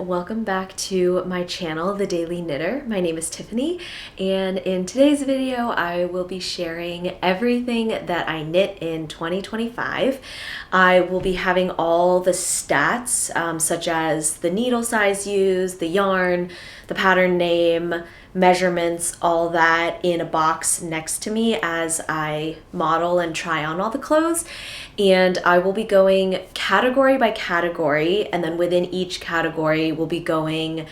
welcome back to my channel, The Daily Knitter. My name is Tiffany, and in today's video I will be sharing everything that I knit in 2025. I will be having all the stats, such as the needle size used, the yarn, the pattern name, measurements, all that in a box next to me as I model and try on all the clothes. And I will be going category by category, and then within each category we'll be going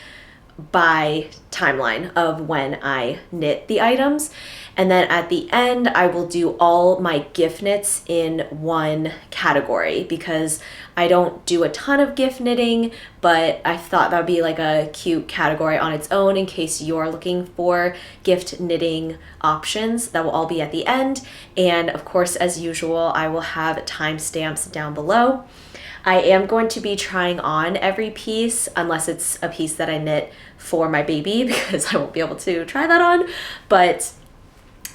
by timeline of when I knit the items. And then at the end, I will do all my gift knits in one category because I don't do a ton of gift knitting, but I thought that would be like a cute category on its own in case you're looking for gift knitting options. That will all be at the end. And of course, as usual, I will have timestamps down below. I am going to be trying on every piece unless it's a piece that I knit for my baby because I won't be able to try that on. But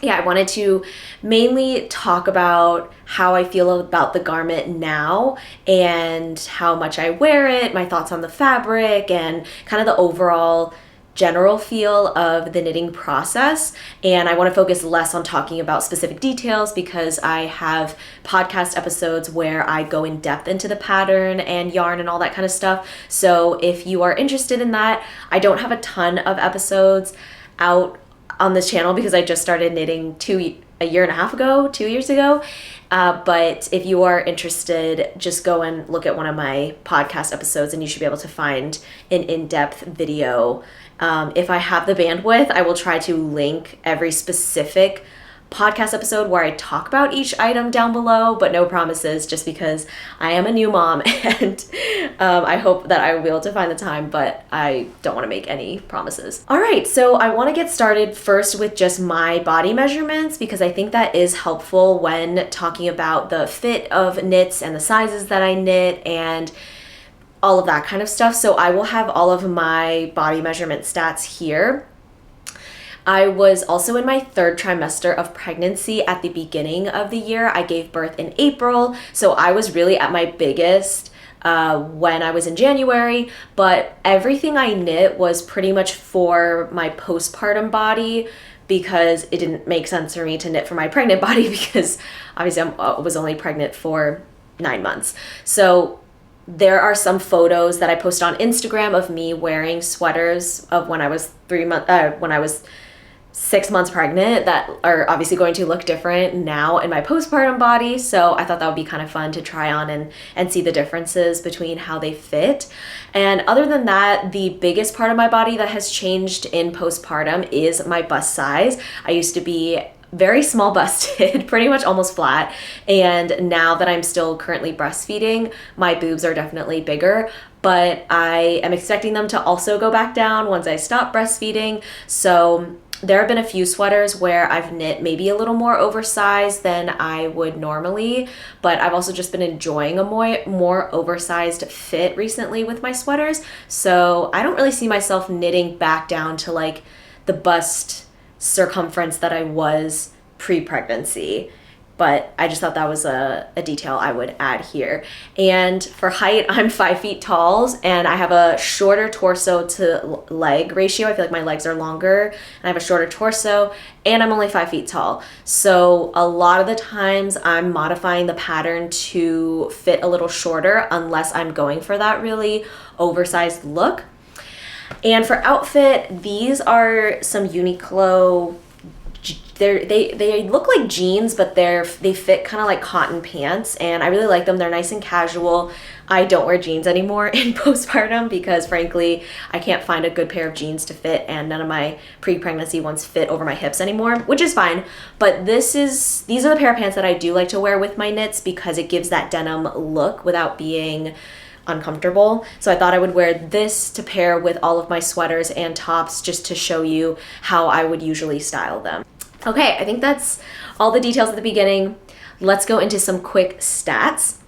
yeah, I wanted to mainly talk about how I feel about the garment now and how much I wear it, my thoughts on the fabric, and kind of the overall general feel of the knitting process. And I want to focus less on talking about specific details because I have podcast episodes where I go in depth into the pattern and yarn and all that kind of stuff. So if you are interested in that, I don't have a ton of episodes out on this channel because I just started knitting 2 years ago. But if you are interested, just go and look at one of my podcast episodes and you should be able to find an in-depth video. If I have the bandwidth, I will try to link every specific podcast episode where I talk about each item down below, but no promises just because I am a new mom and I hope that I will be able to find the time, but I don't want to make any promises. All right, so I want to get started first with just my body measurements because I think that is helpful when talking about the fit of knits and the sizes that I knit and all of that kind of stuff. So I will have all of my body measurement stats here. I was also in my third trimester of pregnancy at the beginning of the year. I gave birth in April, so I was really at my biggest when I was in January, but everything I knit was pretty much for my postpartum body because it didn't make sense for me to knit for my pregnant body because obviously I was only pregnant for 9 months. So there are some photos that I post on Instagram of me wearing sweaters of when I was 6 months pregnant that are obviously going to look different now in my postpartum body. So I thought that would be kind of fun to try on and see the differences between how they fit. And other than that, the biggest part of my body that has changed in postpartum is my bust size. I used to be very small busted, pretty much almost flat. And now that I'm still currently breastfeeding, my boobs are definitely bigger, but I am expecting them to also go back down once I stop breastfeeding. So there have been a few sweaters where I've knit maybe a little more oversized than I would normally, but I've also just been enjoying a more oversized fit recently with my sweaters. So I don't really see myself knitting back down to like the bust circumference that I was pre-pregnancy. But I just thought that was a detail I would add here. And for height, I'm 5 feet tall and I have a shorter torso to leg ratio. I feel like my legs are longer and I have a shorter torso and I'm only 5 feet tall. So a lot of the times I'm modifying the pattern to fit a little shorter unless I'm going for that really oversized look. And for outfit, these are some Uniqlo. They look like jeans, but they fit kind of like cotton pants, and I really like them. They're nice and casual. I don't wear jeans anymore in postpartum because frankly, I can't find a good pair of jeans to fit, and none of my pre-pregnancy ones fit over my hips anymore, which is fine. But these are the pair of pants that I do like to wear with my knits because it gives that denim look without being uncomfortable. So I thought I would wear this to pair with all of my sweaters and tops just to show you how I would usually style them. Okay, I think that's all the details at the beginning. Let's go into some quick stats.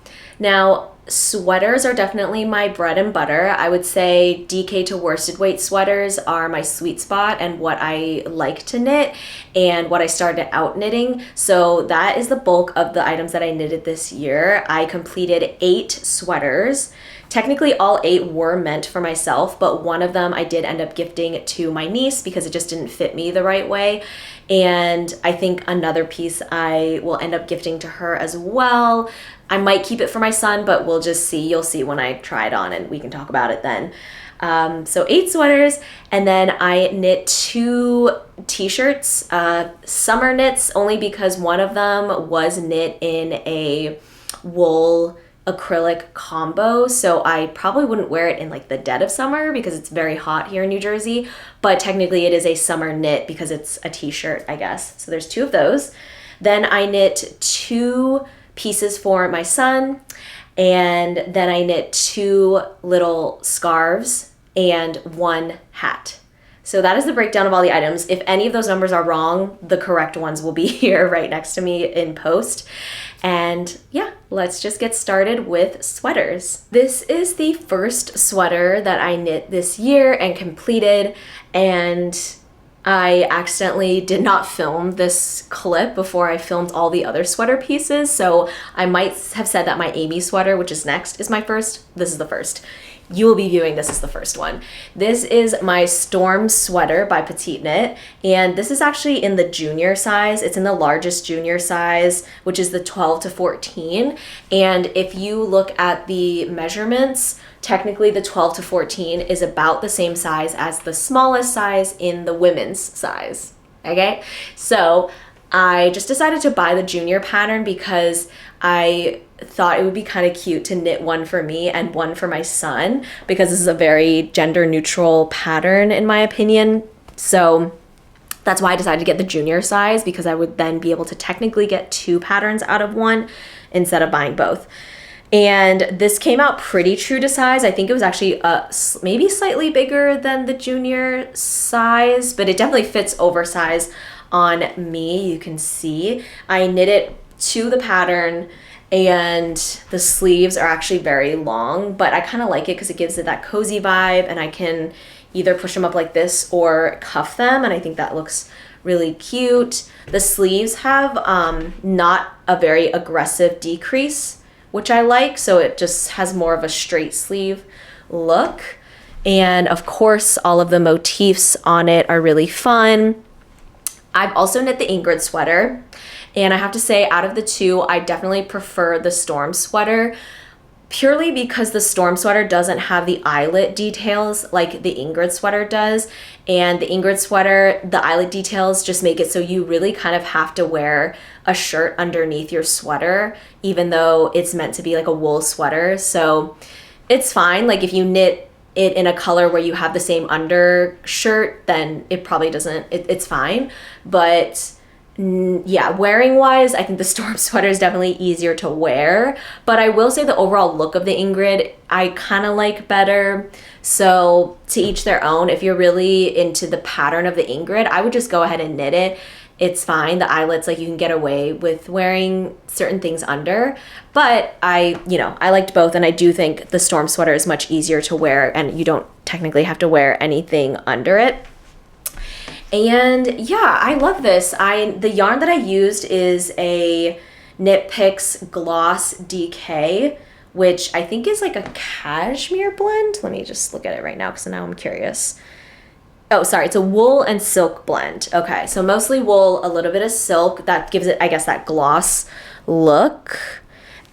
Now, Sweaters are definitely my bread and butter. I would say DK to worsted weight sweaters are my sweet spot and what I like to knit and what I started out knitting. So that is the bulk of the items that I knitted this year. I completed 8 sweaters. Technically all 8 were meant for myself, but one of them I did end up gifting to my niece because it just didn't fit me the right way. And I think another piece I will end up gifting to her as well. I might keep it for my son, but we'll just see. You'll see when I try it on and we can talk about it then. So 8 sweaters, and then I knit 2 t-shirts, summer knits, only because one of them was knit in a wool acrylic combo, so I probably wouldn't wear it in like the dead of summer because it's very hot here in New Jersey, but technically it is a summer knit because it's a t-shirt, I guess. So there's 2 of those. Then I knit 2 pieces for my son, and then I knit 2 little scarves and 1 hat. So that is the breakdown of all the items. If any of those numbers are wrong, the correct ones will be here right next to me in post. And yeah, let's just get started with sweaters. This is the first sweater that I knit this year and completed, and I accidentally did not film this clip before I filmed all the other sweater pieces, so I might have said that my Amy sweater, which is next, is my first. This is the first. You will be viewing this as the first one. This is my Storm sweater by Petite Knit, and this is actually in the junior size. It's in the largest junior size, which is the 12 to 14. And if you look at the measurements, technically the 12 to 14 is about the same size as the smallest size in the women's size, okay? So I just decided to buy the junior pattern because I thought it would be kind of cute to knit one for me and one for my son, because this is a very gender neutral pattern in my opinion. So that's why I decided to get the junior size, because I would then be able to technically get 2 patterns out of one instead of buying both. And this came out pretty true to size. I think it was actually maybe slightly bigger than the junior size, but it definitely fits oversized on me. You can see I knit it to the pattern, and the sleeves are actually very long, but I kind of like it because it gives it that cozy vibe, and I can either push them up like this or cuff them, and I think that looks really cute. The sleeves have not a very aggressive decrease, which I like, so it just has more of a straight sleeve look. And of course, all of the motifs on it are really fun. I've also knit the Ingrid sweater, and I have to say, out of the 2, I definitely prefer the Storm sweater, purely because the Storm sweater doesn't have the eyelet details like the Ingrid sweater does. And the Ingrid sweater, the eyelet details just make it so you really kind of have to wear a shirt underneath your sweater, even though it's meant to be like a wool sweater. So it's fine. Like if you knit it in a color where you have the same undershirt, then it probably doesn't, it's fine. But yeah, wearing wise, I think the Storm sweater is definitely easier to wear, but I will say the overall look of the Ingrid I kind of like better. So to each their own. If you're really into the pattern of the Ingrid, I would just go ahead and knit it. It's fine. The eyelets, like you can get away with wearing certain things under, but I liked both, and I do think the Storm sweater is much easier to wear, and you don't technically have to wear anything under it. And yeah, I love this. The yarn that I used is a Knit Picks Gloss DK, which I think is like a cashmere blend. Let me just look at it right now because now I'm curious. Oh, sorry, it's a wool and silk blend. Okay, so mostly wool, a little bit of silk. That gives it, I guess, that gloss look.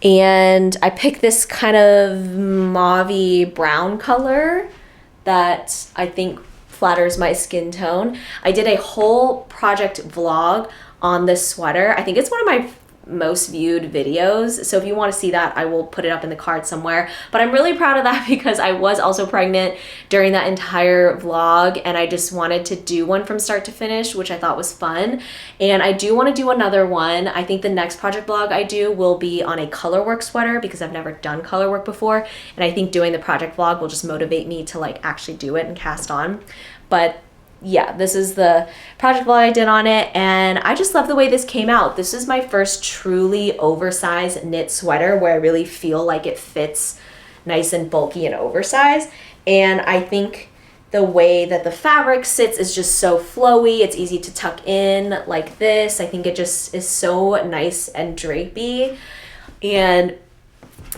And I picked this kind of mauve-y brown color that I think flatters my skin tone. I did a whole project vlog on this sweater. I think it's one of my most viewed videos, so if you want to see that, I will put it up in the card somewhere. But I'm really proud of that because I was also pregnant during that entire vlog, and I just wanted to do one from start to finish, which I thought was fun. And I do want to do another one. I think the next project vlog I do will be on a colorwork sweater because I've never done colorwork before, and I think doing the project vlog will just motivate me to like actually do it and cast on. But yeah, this is the project vlog I did on it, and I just love the way this came out. This is my first truly oversized knit sweater where I really feel like it fits nice and bulky and oversized. And I think the way that the fabric sits is just so flowy. It's easy to tuck in like this. I think it just is so nice and drapey. And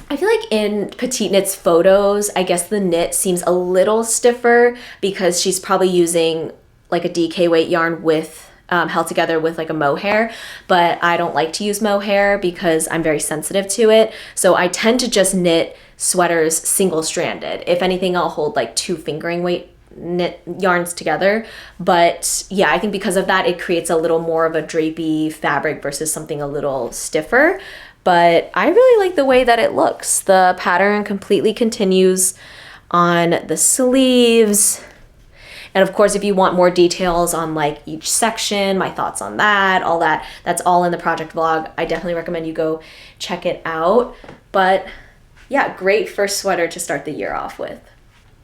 I feel like in Petite Knit's photos, I guess the knit seems a little stiffer because she's probably using like a DK weight yarn with held together with like a mohair, but I don't like to use mohair because I'm very sensitive to it. So I tend to just knit sweaters single stranded. If anything, I'll hold like 2 fingering weight knit yarns together. But yeah, I think because of that, it creates a little more of a drapey fabric versus something a little stiffer. But I really like the way that it looks. The pattern completely continues on the sleeves. And of course, if you want more details on like each section, my thoughts on that, all that, that's all in the project vlog. I definitely recommend you go check it out. But yeah, great first sweater to start the year off with.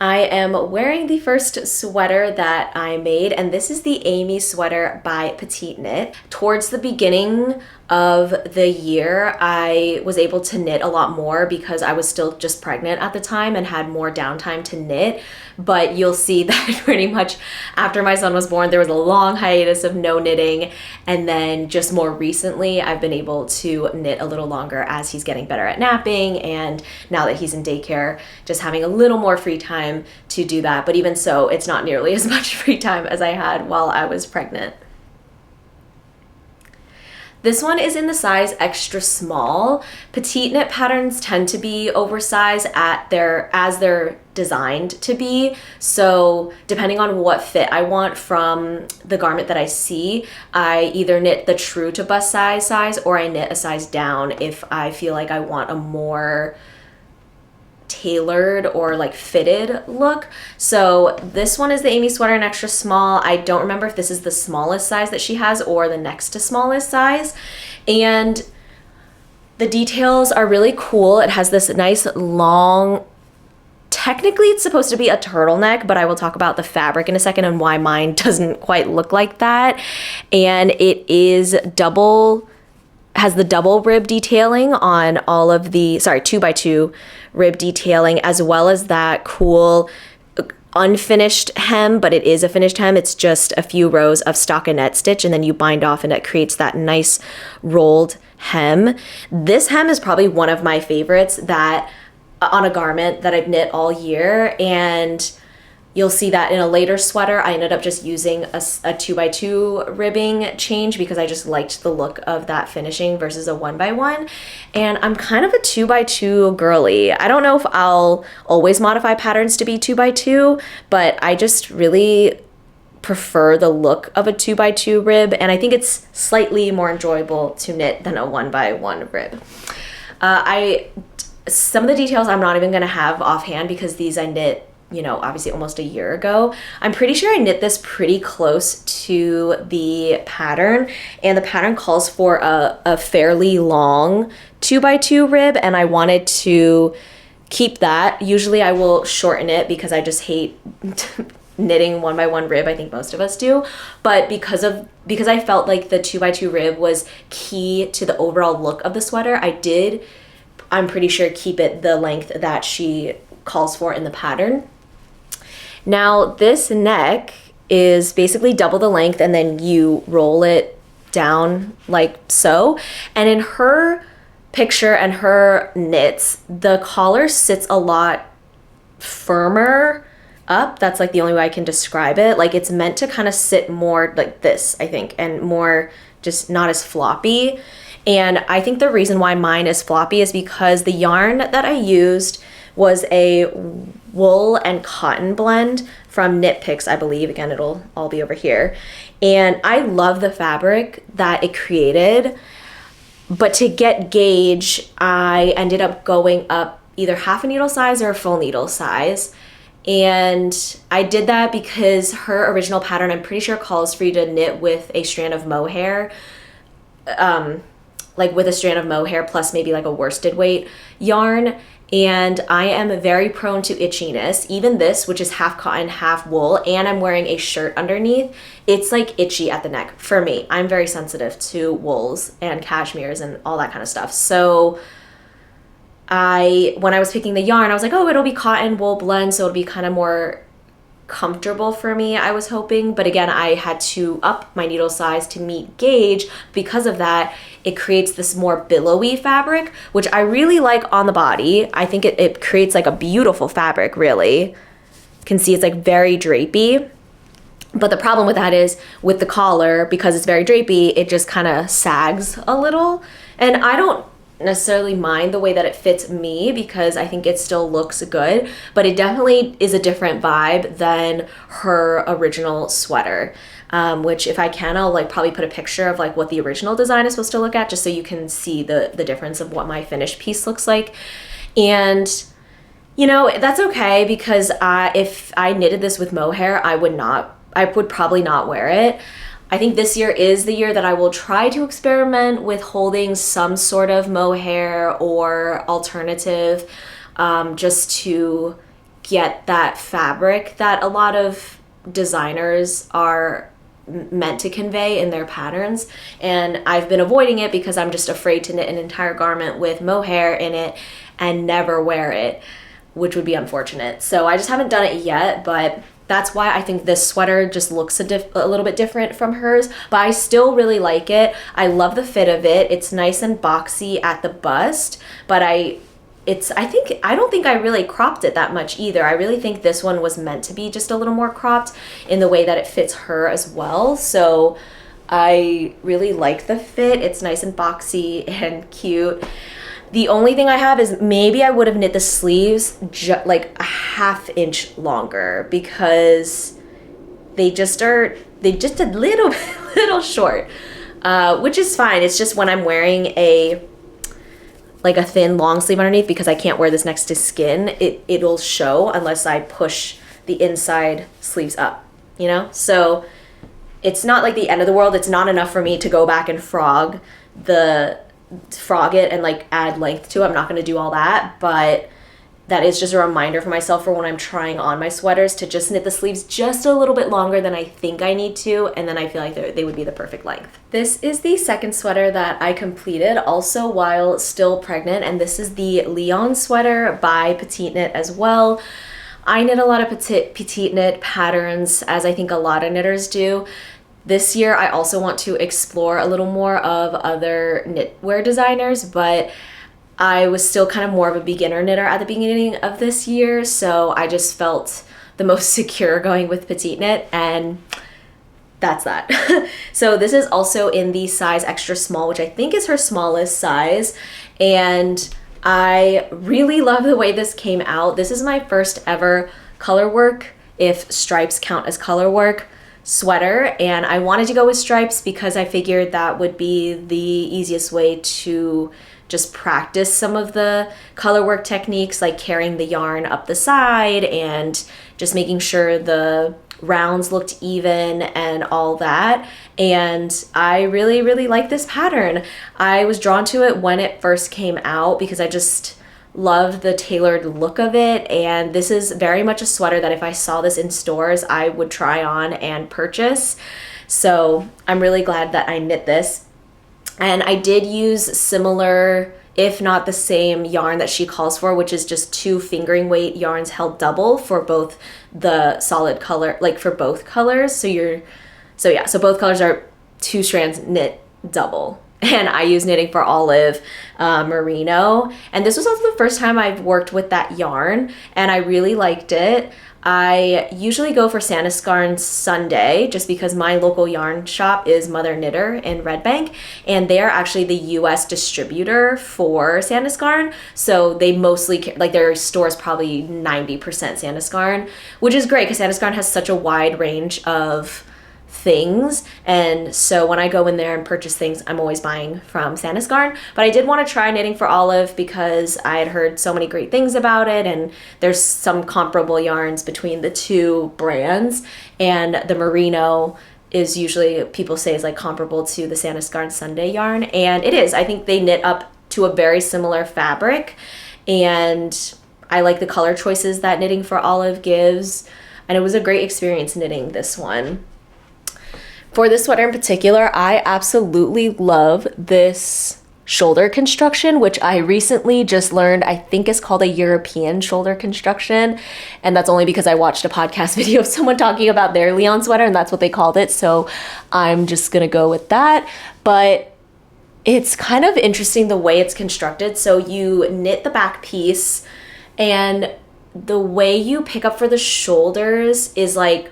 I am wearing the first sweater that I made, and this is the Amy sweater by Petite Knit. Towards the beginning of the year, I was able to knit a lot more because I was still just pregnant at the time and had more downtime to knit. But you'll see that pretty much after my son was born, there was a long hiatus of no knitting. And then just more recently, I've been able to knit a little longer as he's getting better at napping. And now that he's in daycare, just having a little more free time to do that. But even so, it's not nearly as much free time as I had while I was pregnant. This one is in the size extra small. Petite knit patterns tend to be oversized as they're designed to be. So depending on what fit I want from the garment that I see, I either knit the true to bust size or I knit a size down if I feel like I want a more tailored or like fitted look. So this one is the Amy sweater in extra small. I don't remember if this is the smallest size that she has or the next to smallest size. And the details are really cool. It has this nice long, technically it's supposed to be a turtleneck, but I will talk about the fabric in a second and why mine doesn't quite look like that. And it is has the double rib detailing on all of the, 2x2 rib detailing, as well as that cool unfinished hem, but it is a finished hem. It's just a few rows of stockinette stitch and then you bind off and it creates that nice rolled hem. This hem is probably one of my favorites that on a garment that I've knit all year, and you'll see that in a later sweater. I ended up just using a 2x2 ribbing change because I just liked the look of that finishing versus a 1x1. And I'm kind of a 2x2 girly. I don't know if I'll always modify patterns to be 2x2, but I just really prefer the look of a 2x2 rib. And I think it's slightly more enjoyable to knit than a 1x1 rib. Some of the details I'm not even gonna have offhand because these I knit, obviously almost a year ago. I'm pretty sure I knit this pretty close to the pattern, and the pattern calls for a fairly long 2x2 rib, and I wanted to keep that. Usually I will shorten it because I just hate knitting 1x1 rib. I think most of us do, but because I felt like the 2x2 rib was key to the overall look of the sweater, I'm pretty sure keep it the length that she calls for in the pattern. Now this neck is basically double the length and then you roll it down like so. And in her picture and her knits, the collar sits a lot firmer up. That's like the only way I can describe it. Like it's meant to kind of sit more like this, I think, and more just not as floppy. And I think the reason why mine is floppy is because the yarn that I used was a wool and cotton blend from Knit Picks, I believe. Again, it'll all be over here. And I love the fabric that it created. But to get gauge, I ended up going up either half a needle size or a full needle size. And I did that because her original pattern, I'm pretty sure, calls for you to knit with a strand of mohair. Like with a strand of mohair plus maybe like a worsted weight yarn. and I am very prone to itchiness. Even this, which is half cotton, half wool, and I'm wearing a shirt underneath, it's like itchy at the neck for me. I'm very sensitive to wools and cashmeres and all that kind of stuff. So when I was picking the yarn, I was like, oh, it'll be cotton wool blend, so it'll be kind of more comfortable for me, I was hoping. But again, I had to up my needle size to meet gauge. Because of that, it creates this more billowy fabric, which I really like on the body. I think it creates like a beautiful fabric, really. You can see it's like very drapey. But the problem with that is with the collar, because it's very drapey, it just kind of sags a little. And I don't necessarily mind the way that it fits me, because I think it still looks good, but it definitely is a different vibe than her original sweater, which if I can, I'll like probably put a picture of like what the original design is supposed to look at, just so you can see the difference of what my finished piece looks like. And you know, that's okay, because if I knitted this with mohair, I would probably not wear it. I think this year is the year that I will try to experiment with holding some sort of mohair or alternative, just to get that fabric that a lot of designers are meant to convey in their patterns. And I've been avoiding it because I'm just afraid to knit an entire garment with mohair in it and never wear it, which would be unfortunate. So I just haven't done it yet, but that's why I think this sweater just looks a little bit different from hers, but I still really like it. I love the fit of it. It's nice and boxy at the bust, but I don't think I really cropped it that much either. I really think this one was meant to be just a little more cropped in the way that it fits her as well. So I really like the fit. It's nice and boxy and cute. The only thing I have is maybe I would have knit the sleeves like a ½ inch longer, because they just a little short, which is fine. It's just when I'm wearing a thin long sleeve underneath, because I can't wear this next to skin, it'll show unless I push the inside sleeves up, you know? So it's not like the end of the world. It's not enough for me to go back and frog it and like add length to it. I'm not going to do all that, but that is just a reminder for myself for when I'm trying on my sweaters to just knit the sleeves just a little bit longer than I think I need to, and then I feel like they would be the perfect length. This is the second sweater that I completed, also while still pregnant, and this is the Lyon sweater by Petite Knit as well. I knit a lot of petite knit patterns, as I think a lot of knitters do. This year, I also want to explore a little more of other knitwear designers, but I was still kind of more of a beginner knitter at the beginning of this year, so I just felt the most secure going with Petite Knit, and that's that. So this is also in the size extra small, which I think is her smallest size, and I really love the way this came out. This is my first ever color work, if stripes count as color work, sweater, and I wanted to go with stripes because I figured that would be the easiest way to just practice some of the color work techniques, like carrying the yarn up the side and just making sure the rounds looked even and all that. And I really, really like this pattern. I was drawn to it when it first came out because I just love the tailored look of it, and this is very much a sweater that if I saw this in stores, I would try on and purchase. So I'm really glad that I knit this. And I did use similar, if not the same, yarn that she calls for, which is just 2 fingering weight yarns held double for both the solid color, like for both colors. So both colors are 2 strands knit double. And I use Knitting for Olive merino, and this was also the first time I've worked with that yarn, and I really liked it. I usually go for Sandisgarn Sunday just because my local yarn shop is Mother Knitter in Red Bank, and they are actually the US distributor for Sandisgarn, so they mostly, like their store is probably 90% Sandisgarn, which is great because Sandisgarn has such a wide range of things, and so when I go in there and purchase things, I'm always buying from Sandisgarn. But I did want to try Knitting for Olive because I had heard so many great things about it, and there's some comparable yarns between the 2 brands, and the merino is usually, people say, is like comparable to the Sandisgarn Sunday yarn, and it is. I think they knit up to a very similar fabric, and I like the color choices that Knitting for Olive gives, and it was a great experience knitting this one. For this sweater in particular, I absolutely love this shoulder construction, which I recently just learned I think is called a European shoulder construction, and that's only because I watched a podcast video of someone talking about their Lyon sweater and that's what they called it, so I'm just gonna go with that. But it's kind of interesting the way it's constructed. So you knit the back piece, and the way you pick up for the shoulders is like,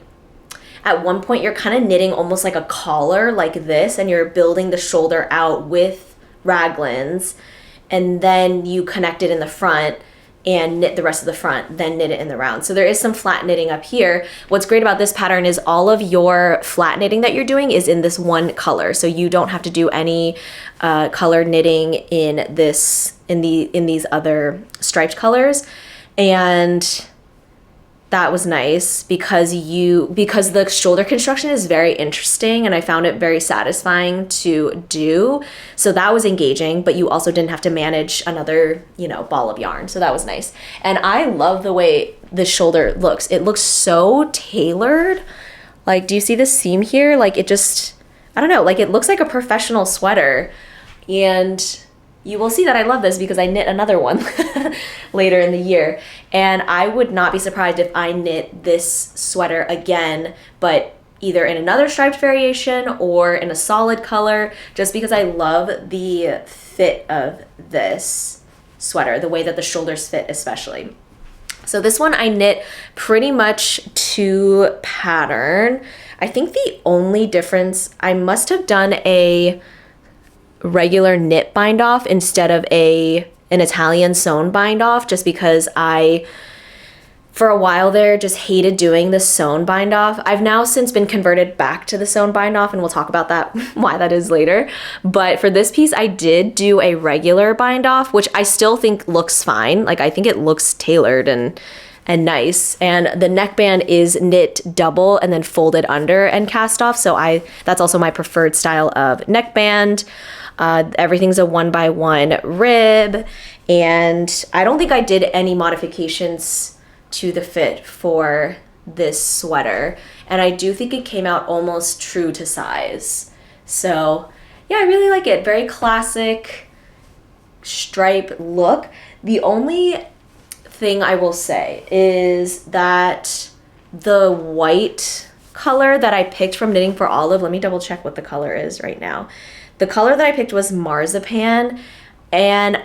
at one point you're kind of knitting almost like a collar like this, and you're building the shoulder out with raglans, and then you connect it in the front and knit the rest of the front, then knit it in the round. So there is some flat knitting up here. What's great about this pattern is all of your flat knitting that you're doing is in this one color. So you don't have to do any color knitting in these other striped colors. And that was nice because the shoulder construction is very interesting, and I found it very satisfying to do. So that was engaging, but you also didn't have to manage another, ball of yarn. So that was nice. And I love the way the shoulder looks. It looks so tailored. Like, do you see the seam here? Like, it just, I don't know, like it looks like a professional sweater. And you will see that I love this because I knit another one later in the year. And I would not be surprised if I knit this sweater again, but either in another striped variation or in a solid color, just because I love the fit of this sweater, the way that the shoulders fit especially. So this one I knit pretty much to pattern. I think the only difference, I must have done a regular knit bind off instead of an Italian sewn bind off, just because I, for a while there, just hated doing the sewn bind off. I've now since been converted back to the sewn bind off, and we'll talk about that, why that is later. But for this piece, I did do a regular bind off, which I still think looks fine. Like, I think it looks tailored and nice. And the neckband is knit double and then folded under and cast off. So that's also my preferred style of neckband. Everything's a 1x1 rib, and I don't think I did any modifications to the fit for this sweater, and I do think it came out almost true to size. So yeah, I really like it. Very classic stripe look. The only thing I will say is that the white color that I picked from Knitting for Olive, let me double check what the color is right now. The color that I picked was Marzipan, and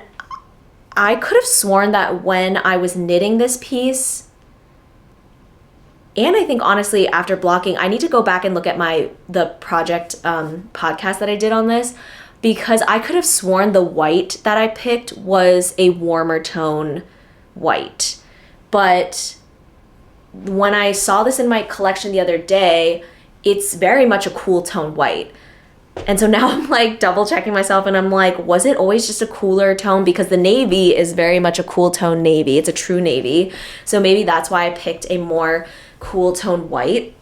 I could have sworn that when I was knitting this piece, and I think honestly after blocking, I need to go back and look at the project podcast that I did on this, because I could have sworn the white that I picked was a warmer tone white. But when I saw this in my collection the other day, it's very much a cool tone white. And so now I'm like double checking myself, and I'm like, was it always just a cooler tone? Because the navy is very much a cool tone navy. It's a true navy. So maybe that's why I picked a more cool tone white.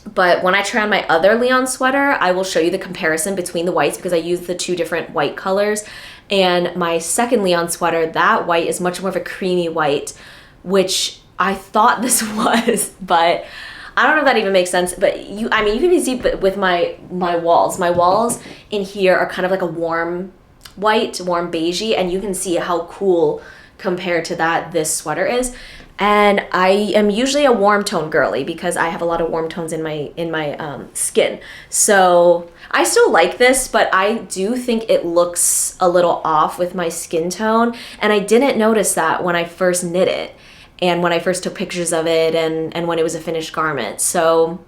But when I try on my other Lyon sweater, I will show you the comparison between the whites, because I used the two different white colors. And my second Lyon sweater, that white is much more of a creamy white, which I thought this was, but I don't know if that even makes sense. But you can see with my walls. My walls in here are kind of like a warm white, warm beigey, and you can see how cool compared to that this sweater is. And I am usually a warm tone girly because I have a lot of warm tones in my skin. So I still like this, but I do think it looks a little off with my skin tone. And I didn't notice that when I first knit it and when I first took pictures of it and when it was a finished garment. So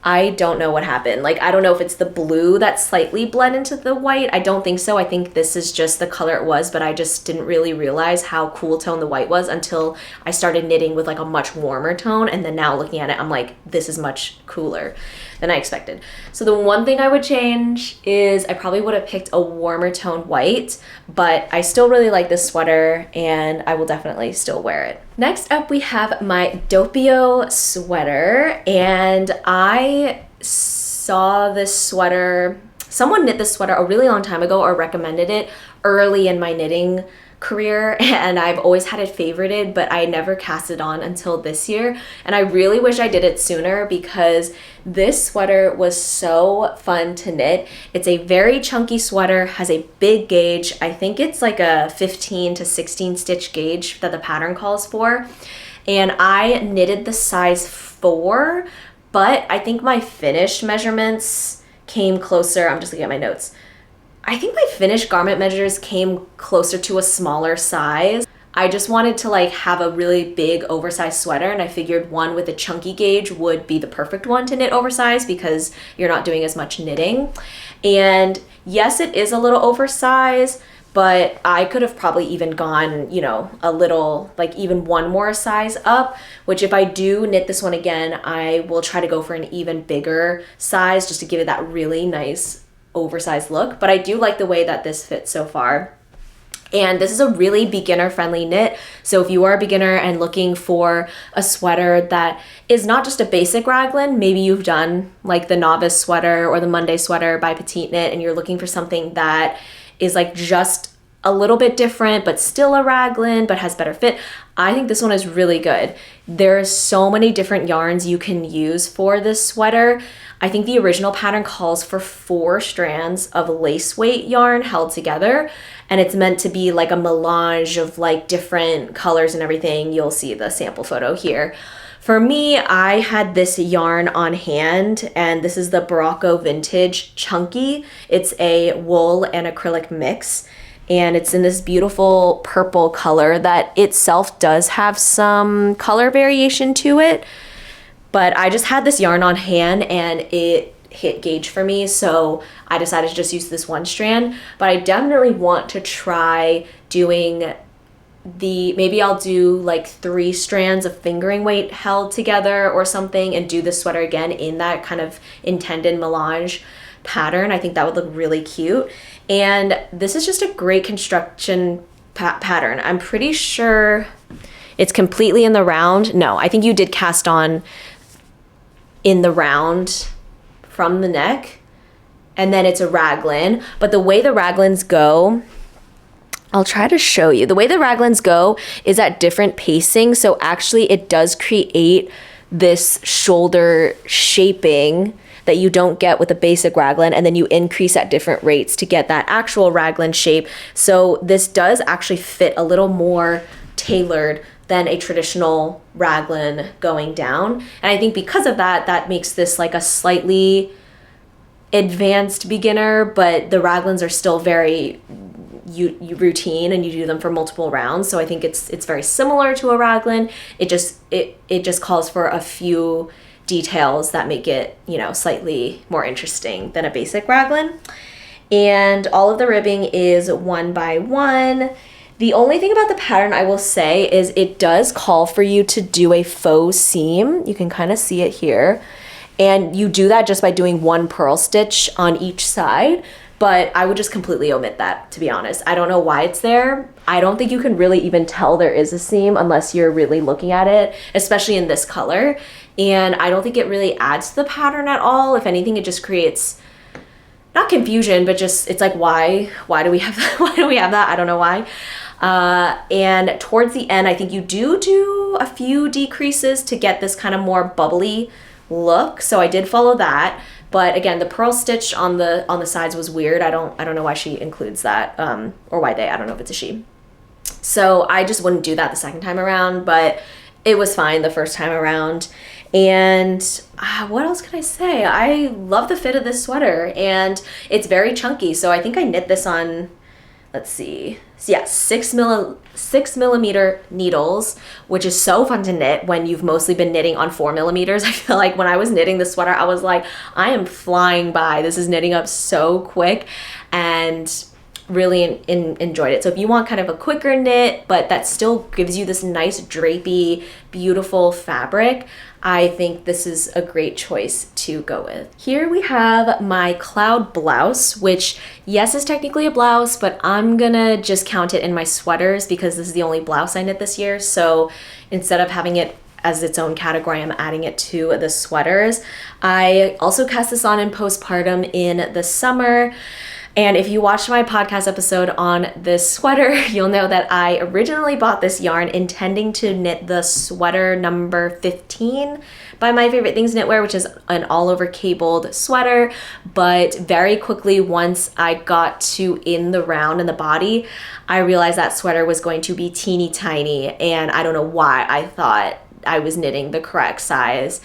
I don't know what happened. Like, I don't know if it's the blue that slightly bled into the white. I don't think so. I think this is just the color it was, but I just didn't really realize how cool tone the white was until I started knitting with like a much warmer tone. And then now looking at it, I'm like, this is much cooler than I expected. So the one thing I would change is I probably would have picked a warmer tone white, but I still really like this sweater and I will definitely still wear it. Next up, we have my Doppio sweater, and I saw this sweater, someone knit this sweater a really long time ago or recommended it early in my knitting career, and I've always had it favorited, but I never cast it on until this year. And I really wish I did it sooner because this sweater was so fun to knit. It's a very chunky sweater, has a big gauge. I think it's like a 15 to 16 stitch gauge that the pattern calls for. And I knitted the size 4, but I think my finished measurements came closer. I'm just looking at my notes. I think my finished garment measures came closer to a smaller size. I just wanted to like have a really big oversized sweater, and I figured one with a chunky gauge would be the perfect one to knit oversized because you're not doing as much knitting. And yes, it is a little oversized, but I could have probably even gone, you know, a little, like even one more size up, which if I do knit this one again, I will try to go for an even bigger size just to give it that really nice oversized look. But I do like the way that this fits so far. And this is a really beginner friendly knit. So if you are a beginner and looking for a sweater that is not just a basic raglan, maybe you've done like the novice sweater or the Monday sweater by Petite Knit, and you're looking for something that is like just a little bit different, but still a raglan, but has better fit, I think this one is really good. There's so many different yarns you can use for this sweater. I think the original pattern calls for 4 strands of lace weight yarn held together, and it's meant to be like a melange of like different colors and everything. You'll see the sample photo here. For me, I had this yarn on hand, and this is the Barocco Vintage Chunky. It's a wool and acrylic mix, and it's in this beautiful purple color that itself does have some color variation to it. But I just had this yarn on hand and it hit gauge for me, so I decided to just use this one strand. But I definitely want to try doing maybe I'll do like 3 strands of fingering weight held together or something, and do the sweater again in that kind of intended melange pattern. I think that would look really cute. And this is just a great construction pattern. I'm pretty sure it's completely in the round. No, I think you did cast on in the round from the neck, and then it's a raglan. But the way the raglans go, I'll try to show you. The way the raglans go is at different pacing, so actually it does create this shoulder shaping that you don't get with a basic raglan, and then you increase at different rates to get that actual raglan shape. So this does actually fit a little more tailored than a traditional raglan going down. And I think because of that, that makes this like a slightly advanced beginner, but the raglans are still very routine, and you do them for multiple rounds. So I think it's very similar to a raglan. It just calls for a few details that make it, you know, slightly more interesting than a basic raglan. And all of the ribbing is 1 by 1. The only thing about the pattern I will say is it does call for you to do a faux seam. You can kind of see it here. And you do that just by doing 1 purl stitch on each side. But I would just completely omit that, to be honest. I don't know why it's there. I don't think you can really even tell there is a seam unless you're really looking at it, especially in this color. And I don't think it really adds to the pattern at all. If anything, it just creates, not confusion, but just, it's like, why do we have that? Why do we have that? I don't know why. And towards the end, I think you do a few decreases to get this kind of more bubbly look. So I did follow that. But again, the purl stitch on the sides was weird. I don't know why she includes that, or why I don't know if it's a she. So I just wouldn't do that the second time around, but it was fine the first time around. And what else can I say? I love the fit of this sweater, and it's very chunky. So I think I knit this on, let's see. So yeah, 6mm needles, which is so fun to knit when you've mostly been knitting on 4mm. I feel like when I was knitting this sweater, I was like, I am flying by. This is knitting up so quick, and really enjoyed it. So if you want kind of a quicker knit, but that still gives you this nice drapey, beautiful fabric, I think this is a great choice to go with. Here we have my cloud blouse, which yes is technically a blouse, but I'm gonna just count it in my sweaters because this is the only blouse I knit this year. So instead of having it as its own category, I'm adding it to the sweaters. I also cast this on in postpartum in the summer. And if you watched my podcast episode on this sweater, you'll know that I originally bought this yarn intending to knit the sweater number 15 by My Favorite Things Knitwear, which is an all over cabled sweater. But very quickly, once I got to in the round and the body, I realized that sweater was going to be teeny tiny. And I don't know why I thought I was knitting the correct size,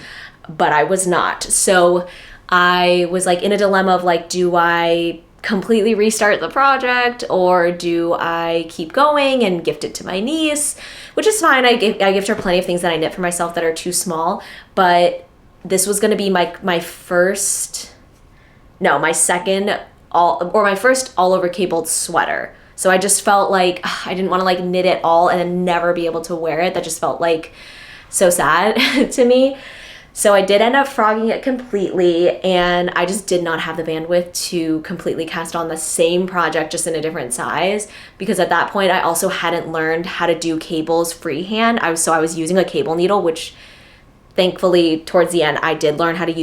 but I was not. So I was like in a dilemma of like, do I completely restart the project or do I keep going and gift it to my niece, which is fine. I gift her plenty of things that I knit for myself that are too small, but this was going to be my first all over cabled sweater. So I just felt like I didn't want to like knit it all and then never be able to wear it. That just felt like so sad to me. So I did end up frogging it completely, and I just did not have the bandwidth to completely cast on the same project just in a different size, because at that point I also hadn't learned how to do cables freehand. I was using a cable needle, which thankfully towards the end I did learn how to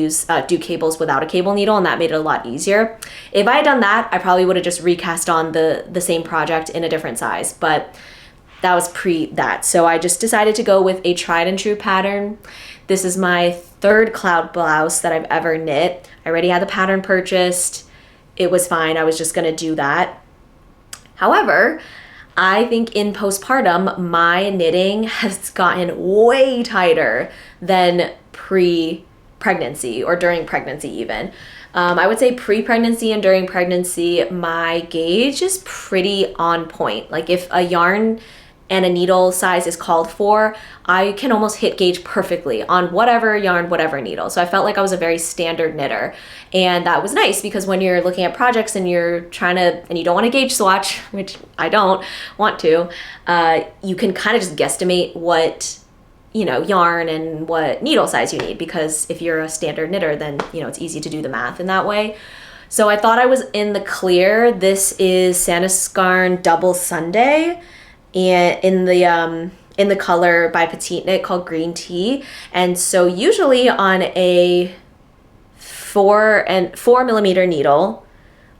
do cables without a cable needle, and that made it a lot easier. If I had done that, I probably would have just recast on the same project in a different size, but that was pre that. So I just decided to go with a tried and true pattern. This is my third cloud blouse that I've ever knit. I already had the pattern purchased. It was fine. I was just gonna do that. However, I think in postpartum, my knitting has gotten way tighter than pre-pregnancy or during pregnancy even. I would say pre-pregnancy and during pregnancy, my gauge is pretty on point. Like if a yarn and a needle size is called for, I can almost hit gauge perfectly on whatever yarn, whatever needle. So I felt like I was a very standard knitter. And that was nice because when you're looking at projects and you're trying to, and you don't want to gauge swatch, which I don't want to, you can kind of just guesstimate what, yarn and what needle size you need, because if you're a standard knitter, then, it's easy to do the math in that way. So I thought I was in the clear. This is Sanascarn Double Sunday, and in the color by Petite Knit called Green Tea. And so usually on a 4mm needle,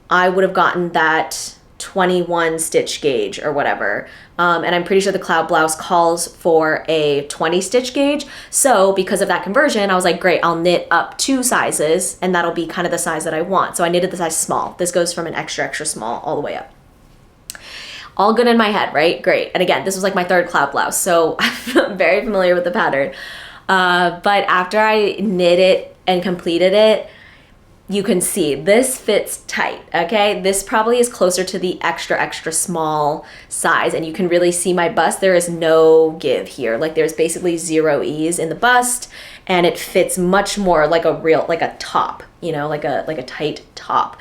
I would have gotten that 21 stitch gauge or whatever. And I'm pretty sure the cloud blouse calls for a 20 stitch gauge. So because of that conversion, I was like, great, I'll knit up 2 sizes and that'll be kind of the size that I want. So I knitted the size small. This goes from an extra, extra small all the way up. All good in my head, right? Great. And again, this was like my third cloud blouse, so I'm very familiar with the pattern. But after I knit it and completed it, you can see this fits tight, okay? This probably is closer to the extra, extra small size, and you can really see my bust. There is no give here. Like there's basically 0 ease in the bust, and it fits much more like a top, like a tight top.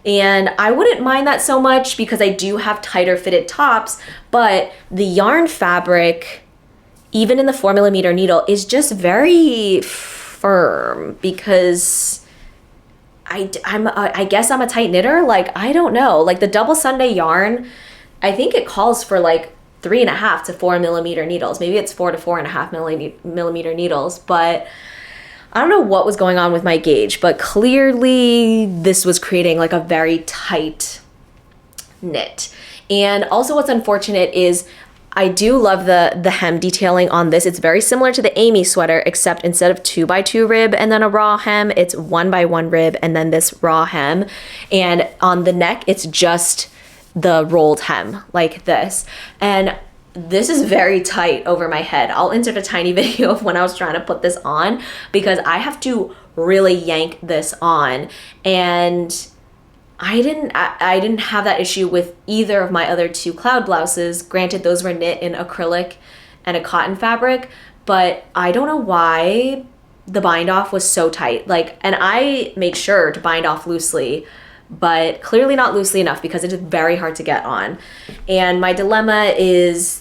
And I wouldn't mind that so much because I do have tighter fitted tops, but the yarn fabric, even in the 4mm needle, is just very firm because I guess I'm a tight knitter. Like, I don't know, like the Double Sunday yarn, I think it calls for like 3.5 to 4mm needles. Maybe it's 4 to 4.5mm needles, but I don't know what was going on with my gauge, but clearly this was creating like a very tight knit. And also what's unfortunate is I do love the hem detailing on this. It's very similar to the Amy sweater, except instead of 2x2 rib and then a raw hem, it's 1x1 rib and then this raw hem. And on the neck, it's just the rolled hem like this. And this is very tight over my head. I'll insert a tiny video of when I was trying to put this on because I have to really yank this on. And I didn't have that issue with either of my other 2 cloud blouses. Granted, those were knit in acrylic and a cotton fabric, but I don't know why the bind off was so tight. Like, and I make sure to bind off loosely, but clearly not loosely enough because it is very hard to get on. And my dilemma is,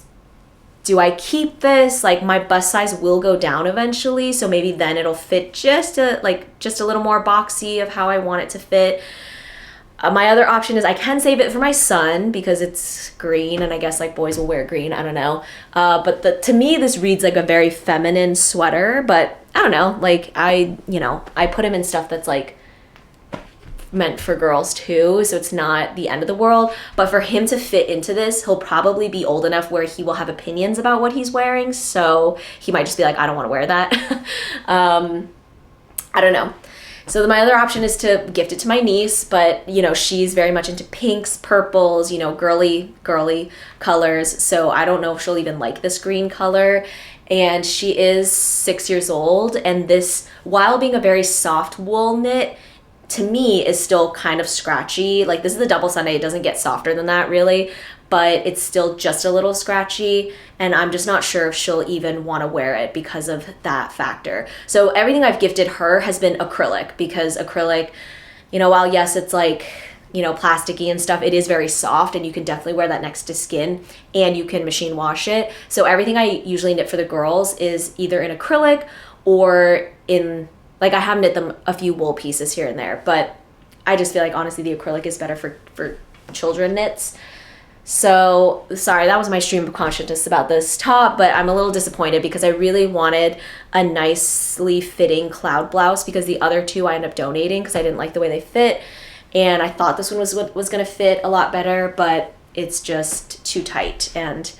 do I keep this? Like my bust size will go down eventually, so maybe then it'll fit just a little more boxy of how I want it to fit. My other option is I can save it for my son because it's green, and I guess like boys will wear green, I don't know. But to me, this reads like a very feminine sweater, but I don't know, like I put him in stuff that's like meant for girls too, so it's not the end of the world. But for him to fit into this, he'll probably be old enough where he will have opinions about what he's wearing, so he might just be like, I don't want to wear that. I don't know. So my other option is to gift it to my niece, but you know, she's very much into pinks, purples, you know, girly colors. So I don't know if she'll even like this green color. And she is 6 years old, and this, while being a very soft wool knit, to me is still kind of scratchy. Like, this is the double Sunday, it doesn't get softer than that really, but it's still just a little scratchy, and I'm just not sure if she'll even want to wear it because of that factor. So everything I've gifted her has been acrylic, because acrylic, you know, while yes, it's like, you know, plasticky and stuff, it is very soft, and you can definitely wear that next to skin, and you can machine wash it. So everything I usually knit for the girls is either in acrylic or in, like, I have knit them a few wool pieces here and there, but I just feel like honestly the acrylic is better for children knits. So sorry, that was my stream of consciousness about this top, but I'm a little disappointed because I really wanted a nicely fitting cloud blouse, because the other two I ended up donating because I didn't like the way they fit. And I thought this one was going to fit a lot better, but it's just too tight, and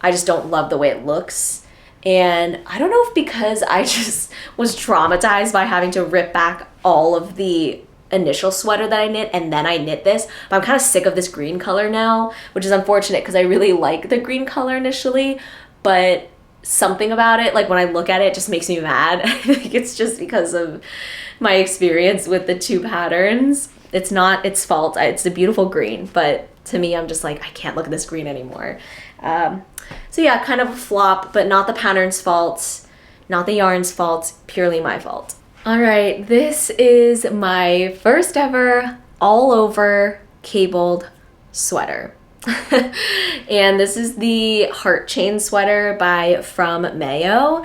I just don't love the way it looks. And I don't know if because I just was traumatized by having to rip back all of the initial sweater that I knit and then I knit this, but I'm kind of sick of this green color now, which is unfortunate because I really like the green color initially, but something about it, like when I look at it, just makes me mad. I think it's just because of my experience with the two patterns. It's not its fault. It's a beautiful green, but to me, I'm just like, I can't look at this green anymore. So yeah, kind of a flop, but not the pattern's fault, not the yarn's fault, purely my fault. All right, this is my first ever all over cabled sweater. And this is the heart chain sweater from Mayo.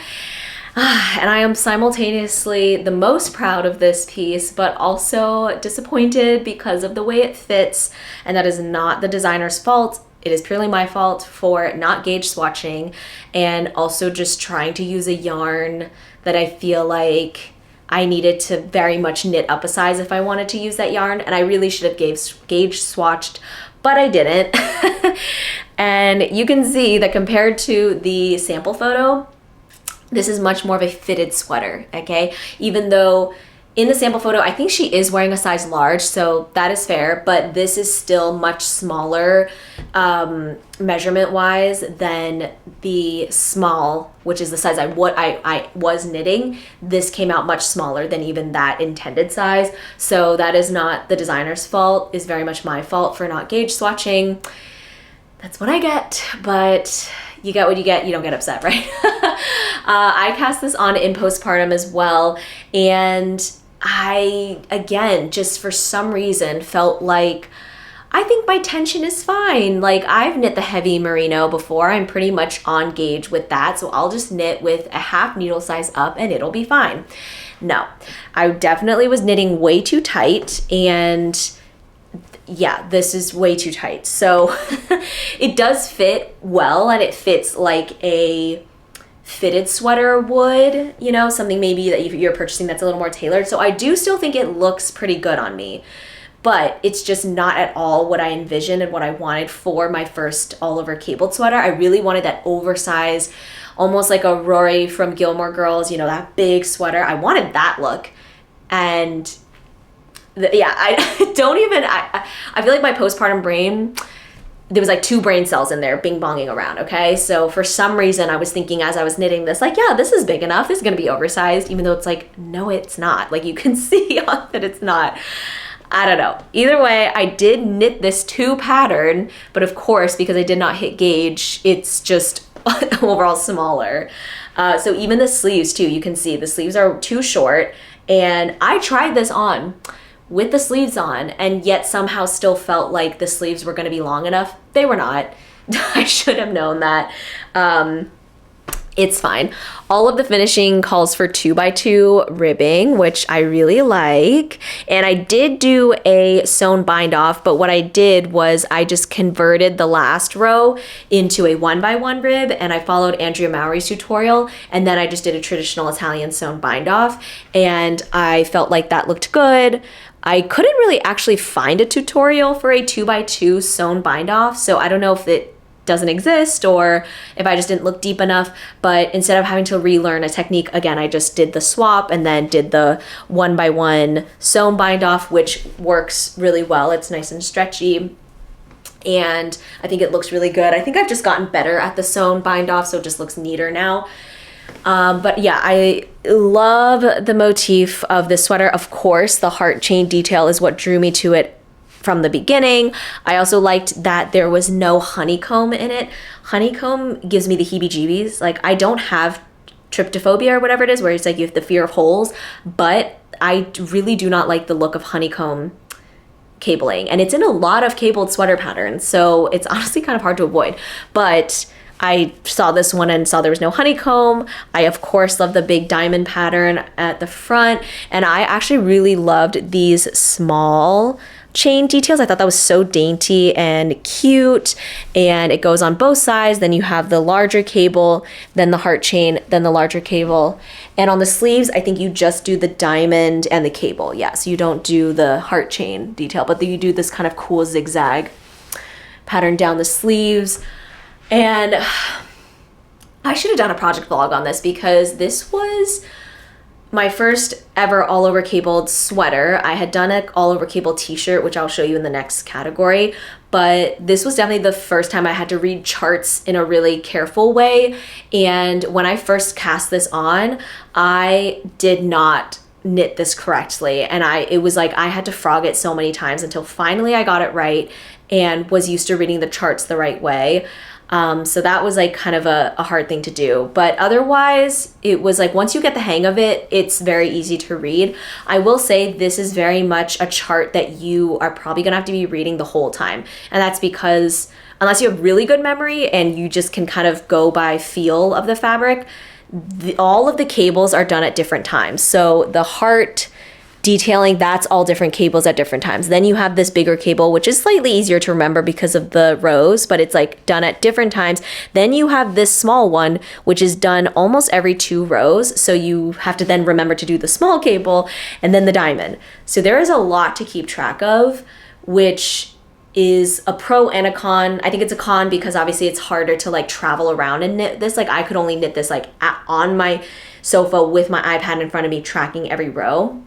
And I am simultaneously the most proud of this piece, but also disappointed because of the way it fits. And that is not the designer's fault. It is purely my fault for not gauge swatching, and also just trying to use a yarn that I feel like I needed to very much knit up a size if I wanted to use that yarn. And I really should have gauge swatched, but I didn't. And you can see that compared to the sample photo, this is much more of a fitted sweater, okay? Even though in the sample photo, I think she is wearing a size large, so that is fair, but this is still much smaller measurement-wise than the small, which is the size I was knitting. This came out much smaller than even that intended size, so that is not the designer's fault, it's very much my fault for not gauge swatching. That's what I get, but you get what you get, you don't get upset, right? I cast this on in postpartum as well, and I, again, just for some reason felt like, I think my tension is fine. Like, I've knit the heavy merino before, I'm pretty much on gauge with that, so I'll just knit with a half needle size up and it'll be fine. No, I definitely was knitting way too tight, and yeah, this is way too tight. So it does fit well, and it fits like a fitted sweater would, you know, something maybe that you're purchasing that's a little more tailored. So I do still think it looks pretty good on me, but it's just not at all what I envisioned and what I wanted for my first all over cabled sweater. I really wanted that oversized, almost like a Rory from Gilmore Girls, you know, that big sweater. I wanted that look. And I don't even, I feel like my postpartum brain, there was like 2 brain cells in there bing bonging around, okay? So for some reason I was thinking as I was knitting this, like, yeah, this is big enough, this is gonna be oversized, even though it's like, no, it's not. Like, you can see that it's not. I don't know. Either way, I did knit this 2 pattern, but of course, because I did not hit gauge, it's just overall smaller. So even the sleeves too, you can see the sleeves are too short, and I tried this on with the sleeves on, and yet somehow still felt like the sleeves were going to be long enough. They were not. I should have known that. It's fine. All of the finishing calls for 2x2 ribbing, which I really like. And I did do a sewn bind off, but what I did was I just converted the last row into a 1x1 rib, and I followed Andrea Mowry's tutorial, and then I just did a traditional Italian sewn bind off, and I felt like that looked good. I couldn't really actually find a tutorial for a 2x2 sewn bind off, so I don't know if it doesn't exist or if I just didn't look deep enough, but instead of having to relearn a technique again, I just did the swap and then did the 1x1 sewn bind off, which works really well. It's nice and stretchy, and I think it looks really good. I think I've just gotten better at the sewn bind off, so it just looks neater now. But yeah, I love the motif of this sweater. Of course, the heart chain detail is what drew me to it from the beginning. I also liked that there was no honeycomb in it. Honeycomb gives me the heebie-jeebies. Like, I don't have tryptophobia or whatever it is, where it's like you have the fear of holes, but I really do not like the look of honeycomb cabling. And it's in a lot of cabled sweater patterns, so it's honestly kind of hard to avoid. But I saw this one and saw there was no honeycomb. I, of course, love the big diamond pattern at the front. And I actually really loved these small chain details. I thought that was so dainty and cute, and it goes on both sides. Then you have the larger cable, then the heart chain, then the larger cable. And on the sleeves, I think you just do the diamond and the cable. Yeah, so you don't do the heart chain detail, but then you do this kind of cool zigzag pattern down the sleeves. And I should have done a project vlog on this, because this was my first ever all over cabled sweater. I had done an all over cabled t-shirt, which I'll show you in the next category, but this was definitely the first time I had to read charts in a really careful way. And when I first cast this on, I did not knit this correctly, and it was like I had to frog it so many times until finally I got it right and was used to reading the charts the right way. So that was like kind of a hard thing to do, but otherwise it was like, once you get the hang of it, it's very easy to read. I will say this is very much a chart that you are probably gonna have to be reading the whole time. And that's because unless you have really good memory and you just can kind of go by feel of the fabric, all of the cables are done at different times. So the heart detailing, that's all different cables at different times. Then you have this bigger cable, which is slightly easier to remember because of the rows, but it's like done at different times. Then you have this small one, which is done almost every 2 rows. So you have to then remember to do the small cable and then the diamond. So there is a lot to keep track of, which is a pro and a con. I think it's a con because obviously it's harder to like travel around and knit this. Like I could only knit this like on my sofa with my iPad in front of me tracking every row.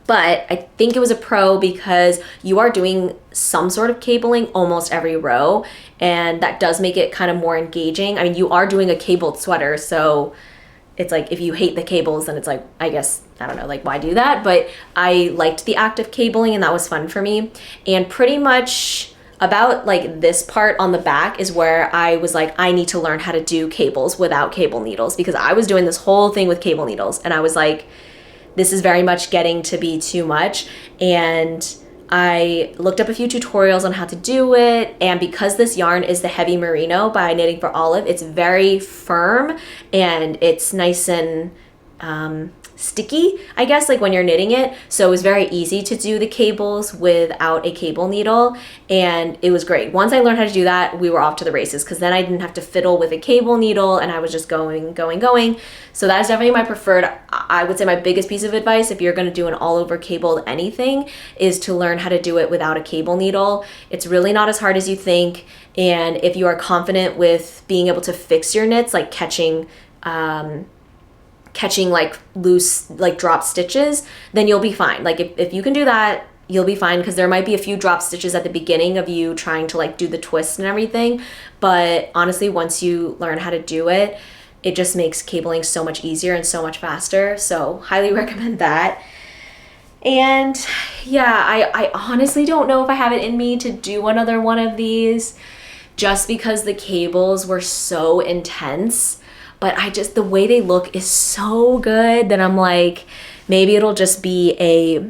But I think it was a pro because you are doing some sort of cabling almost every row, and that does make it kind of more engaging. I mean, you are doing a cabled sweater, so it's like if you hate the cables, then it's like, I guess, I don't know, like why do that? But I liked the act of cabling, and that was fun for me. And pretty much about like this part on the back is where I was like, I need to learn how to do cables without cable needles, because I was doing this whole thing with cable needles, and I was like, this is very much getting to be too much. And I looked up a few tutorials on how to do it, and because this yarn is the Heavy Merino by Knitting for Olive, it's very firm and it's nice and sticky, I guess, like when you're knitting it. So it was very easy to do the cables without a cable needle, and it was great. Once I learned how to do that, we were off to the races, because then I didn't have to fiddle with a cable needle and I was just going. So that is definitely my preferred. I would say my biggest piece of advice if you're going to do an all over cabled anything is to learn how to do it without a cable needle. It's really not as hard as you think, and if you are confident with being able to fix your knits, like catching like loose, like drop stitches, then you'll be fine. Like if you can do that, you'll be fine, because there might be a few drop stitches at the beginning of you trying to like do the twist and everything. But honestly, once you learn how to do it, it just makes cabling so much easier and so much faster. So highly recommend that. And yeah, I honestly don't know if I have it in me to do another one of these, just because the cables were so intense. But the way they look is so good that I'm like, maybe it'll just be a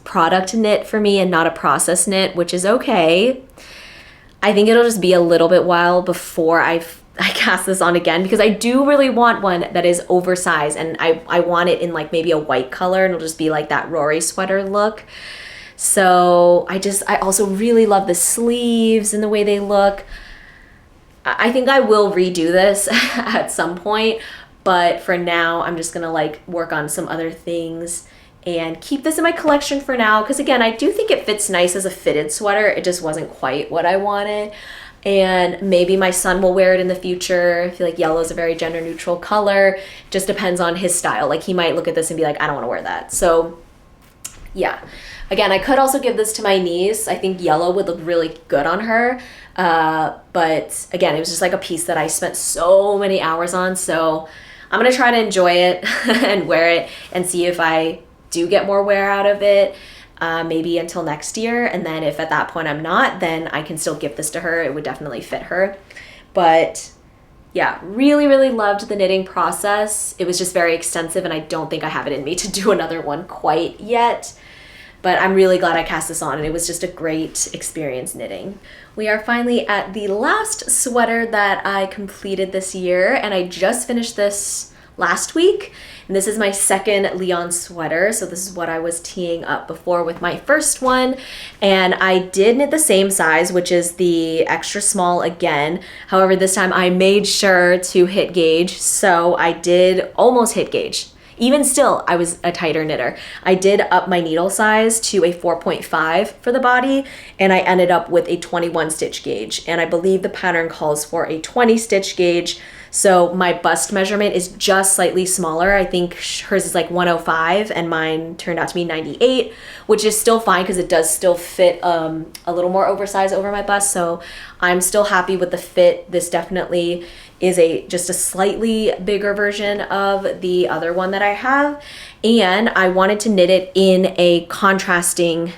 product knit for me and not a process knit, which is okay. I think it'll just be a little bit while before I cast this on again, because I do really want one that is oversized, and I want it in like maybe a white color, and it'll just be like that Rory sweater look. So I also really love the sleeves and the way they look. I think I will redo this at some point, but for now I'm just gonna like work on some other things and keep this in my collection for now, because again, I do think it fits nice as a fitted sweater. It just wasn't quite what I wanted. And maybe my son will wear it in the future. I feel like yellow is a very gender neutral color. Just depends on his style. Like, he might look at this and be like, I don't want to wear that. So yeah, again, I could also give this to my niece. I think yellow would look really good on her. But again, it was just like a piece that I spent so many hours on. So I'm gonna try to enjoy it and wear it and see if I do get more wear out of it. Maybe until next year, and then if at that point I'm not, then I can still give this to her. It would definitely fit her. But yeah, really, really loved the knitting process. It was just very extensive, and I don't think I have it in me to do another one quite yet. But I'm really glad I cast this on, and it was just a great experience knitting. We are finally at the last sweater that I completed this year, and I just finished this last week. And this is my second Lyon sweater. So this is what I was teeing up before with my first one. And I did knit the same size, which is the extra small again. However, this time I made sure to hit gauge. So I did almost hit gauge. Even still, I was a tighter knitter. I did up my needle size to a 4.5 for the body, and I ended up with a 21 stitch gauge. And I believe the pattern calls for a 20 stitch gauge. So my bust measurement is just slightly smaller. I think hers is like 105 and mine turned out to be 98, which is still fine because it does still fit a little more oversized over my bust. So I'm still happy with the fit. This definitely is just a slightly bigger version of the other one that I have. And I wanted to knit it in a contrasting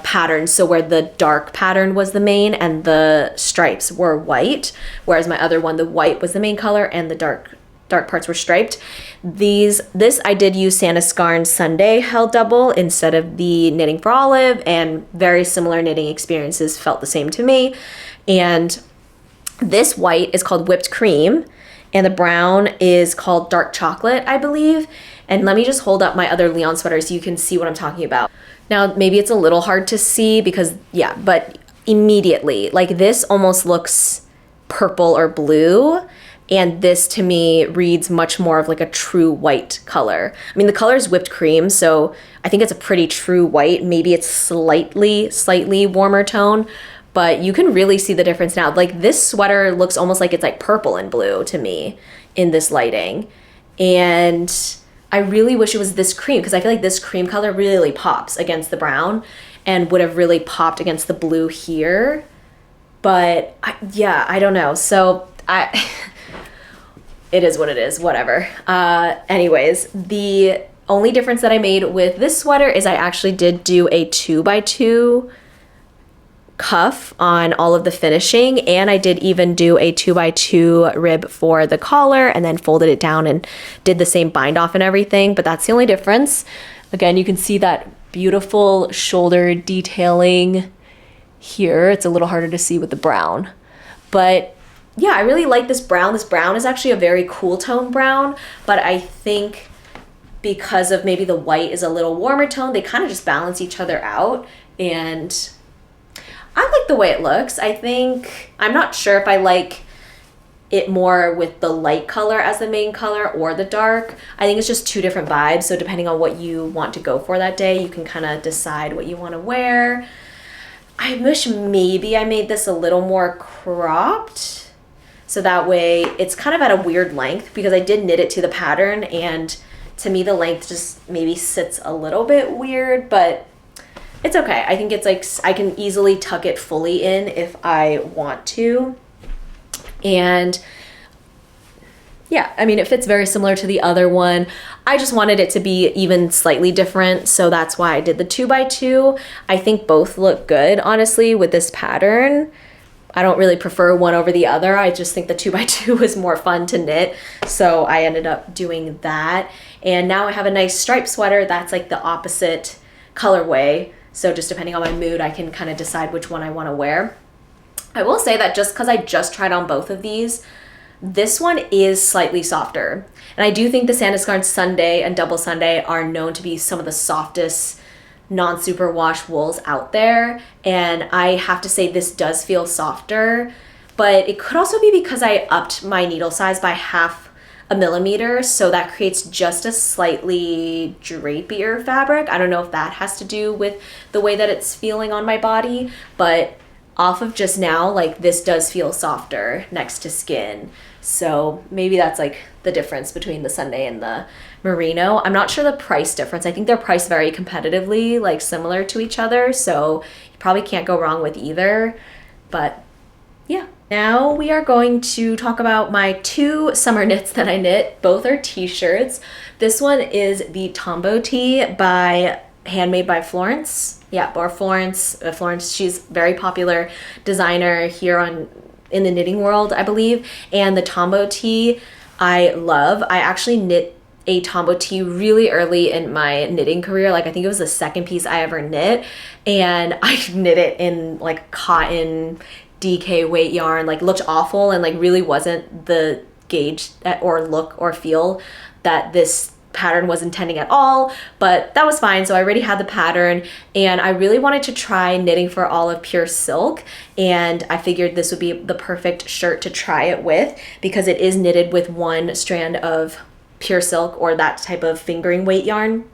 pattern, so where the dark pattern was the main and the stripes were white, whereas my other one, the white was the main color and the dark parts were striped. This I did use Santa Scarn Sunday held double instead of the Knitting for Olive, and very similar knitting experiences felt the same to me. And this white is called Whipped Cream, and the brown is called Dark Chocolate, I believe. And let me just hold up my other Lyon sweater so you can see what I'm talking about. Now, maybe it's a little hard to see because, yeah, but immediately, like, this almost looks purple or blue, and this to me reads much more of like a true white color. I mean, the color is Whipped Cream, so I think it's a pretty true white. Maybe it's slightly warmer tone, but you can really see the difference now. Like, this sweater looks almost like it's like purple and blue to me in this lighting. And I really wish it was this cream, because I feel like this cream color really pops against the brown and would have really popped against the blue here. But yeah, I don't know. So it is what it is, whatever. Anyways, the only difference that I made with this sweater is I actually did do a 2x2 cuff on all of the finishing, and I did even do a 2x2 rib for the collar, and then folded it down and did the same bind off and everything. But that's the only difference. Again, you can see that beautiful shoulder detailing here. It's a little harder to see with the brown, but yeah, I really like this brown. This brown is actually a very cool tone brown, but I think because of maybe the white is a little warmer tone, they kind of just balance each other out, and I like the way it looks. I'm not sure if I like it more with the light color as the main color or the dark. I think it's just two different vibes. So depending on what you want to go for that day, you can kind of decide what you want to wear. I wish maybe I made this a little more cropped, so that way it's kind of at a weird length, because I did knit it to the pattern, and to me the length just maybe sits a little bit weird, but it's okay. I think it's like I can easily tuck it fully in if I want to. And yeah, I mean, it fits very similar to the other one. I just wanted it to be even slightly different, so that's why I did the 2x2. I think both look good, honestly, with this pattern. I don't really prefer one over the other. I just think the 2x2 was more fun to knit, so I ended up doing that. And now I have a nice striped sweater that's like the opposite colorway. So just depending on my mood, I can kind of decide which one I want to wear. I will say that just because I just tried on both of these, this one is slightly softer. And I do think the Santa Scarn Sunday and Double Sunday are known to be some of the softest non-superwash wools out there. And I have to say this does feel softer, but it could also be because I upped my needle size by half a millimeter, so that creates just a slightly drapier fabric. I don't know if that has to do with the way that it's feeling on my body, but off of just now, like this does feel softer next to skin. So maybe that's like the difference between the Sunday and the merino. I'm not sure the price difference. I think they're priced very competitively, like similar to each other. So you probably can't go wrong with either, but yeah. Now we are going to talk about my 2 summer knits that I knit. Both are t-shirts. This one is the Tombo tee handmade by Florence. Yeah, or Florence. Florence, she's a very popular designer here in the knitting world, I believe. And the Tombo tee I love. I actually knit a Tombo tee really early in my knitting career. Like I think it was the second piece I ever knit, and I knit it in like cotton DK weight yarn, like looked awful and like really wasn't the gauge or look or feel that this pattern was intending at all, but that was fine. So I already had the pattern, and I really wanted to try knitting for all of pure silk, and I figured this would be the perfect shirt to try it with because it is knitted with 1 strand of pure silk or that type of fingering weight yarn.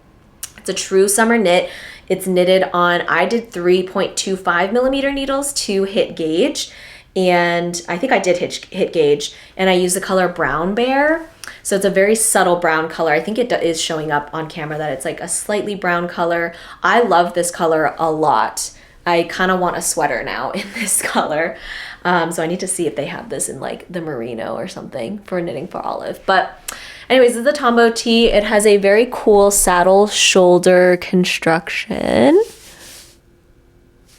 It's a true summer knit. It's knitted on, I did 3.25 millimeter needles to hit gauge, and I think I did hit gauge, and I used the color Brown Bear. So it's a very subtle brown color. I think it is showing up on camera that it's like a slightly brown color. I love this color a lot. I kind of want a sweater now in this color. So I need to see if they have this in like the merino or something for knitting for Olive. But anyways, this is the Tombo tee. It has a very cool saddle shoulder construction.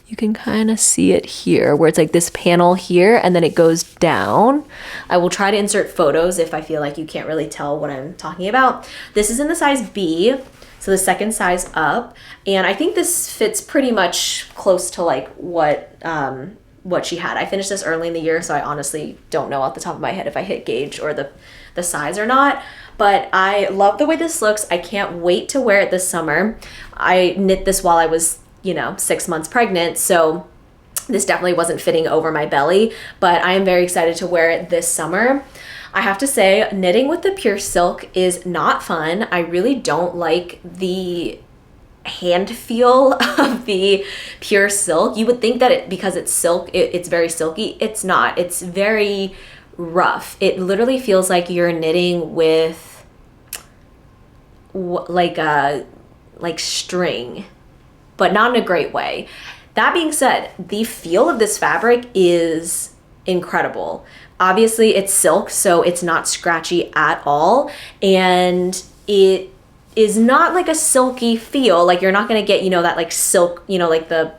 You can kind of see it here where it's like this panel here and then it goes down. I will try to insert photos if I feel like you can't really tell what I'm talking about. This is in the size B, so the second size up. And I think this fits pretty much close to like what she had. I finished this early in the year, so I honestly don't know off the top of my head if I hit gauge or the size or not. But I love the way this looks. I can't wait to wear it this summer. I knit this while I was 6 months pregnant, so this definitely wasn't fitting over my belly, but I am very excited to wear it this summer. I have to say, knitting with the pure silk is not fun. I really don't like the hand feel of the pure silk. You would think that because it's silk, it's very silky. It's not. It's very rough. It literally feels like you're knitting with like string, but not in a great way. That being said, the feel of this fabric is incredible. Obviously it's silk, so it's not scratchy at all, and it is not like a silky feel. Like you're not gonna get, that like silk, like the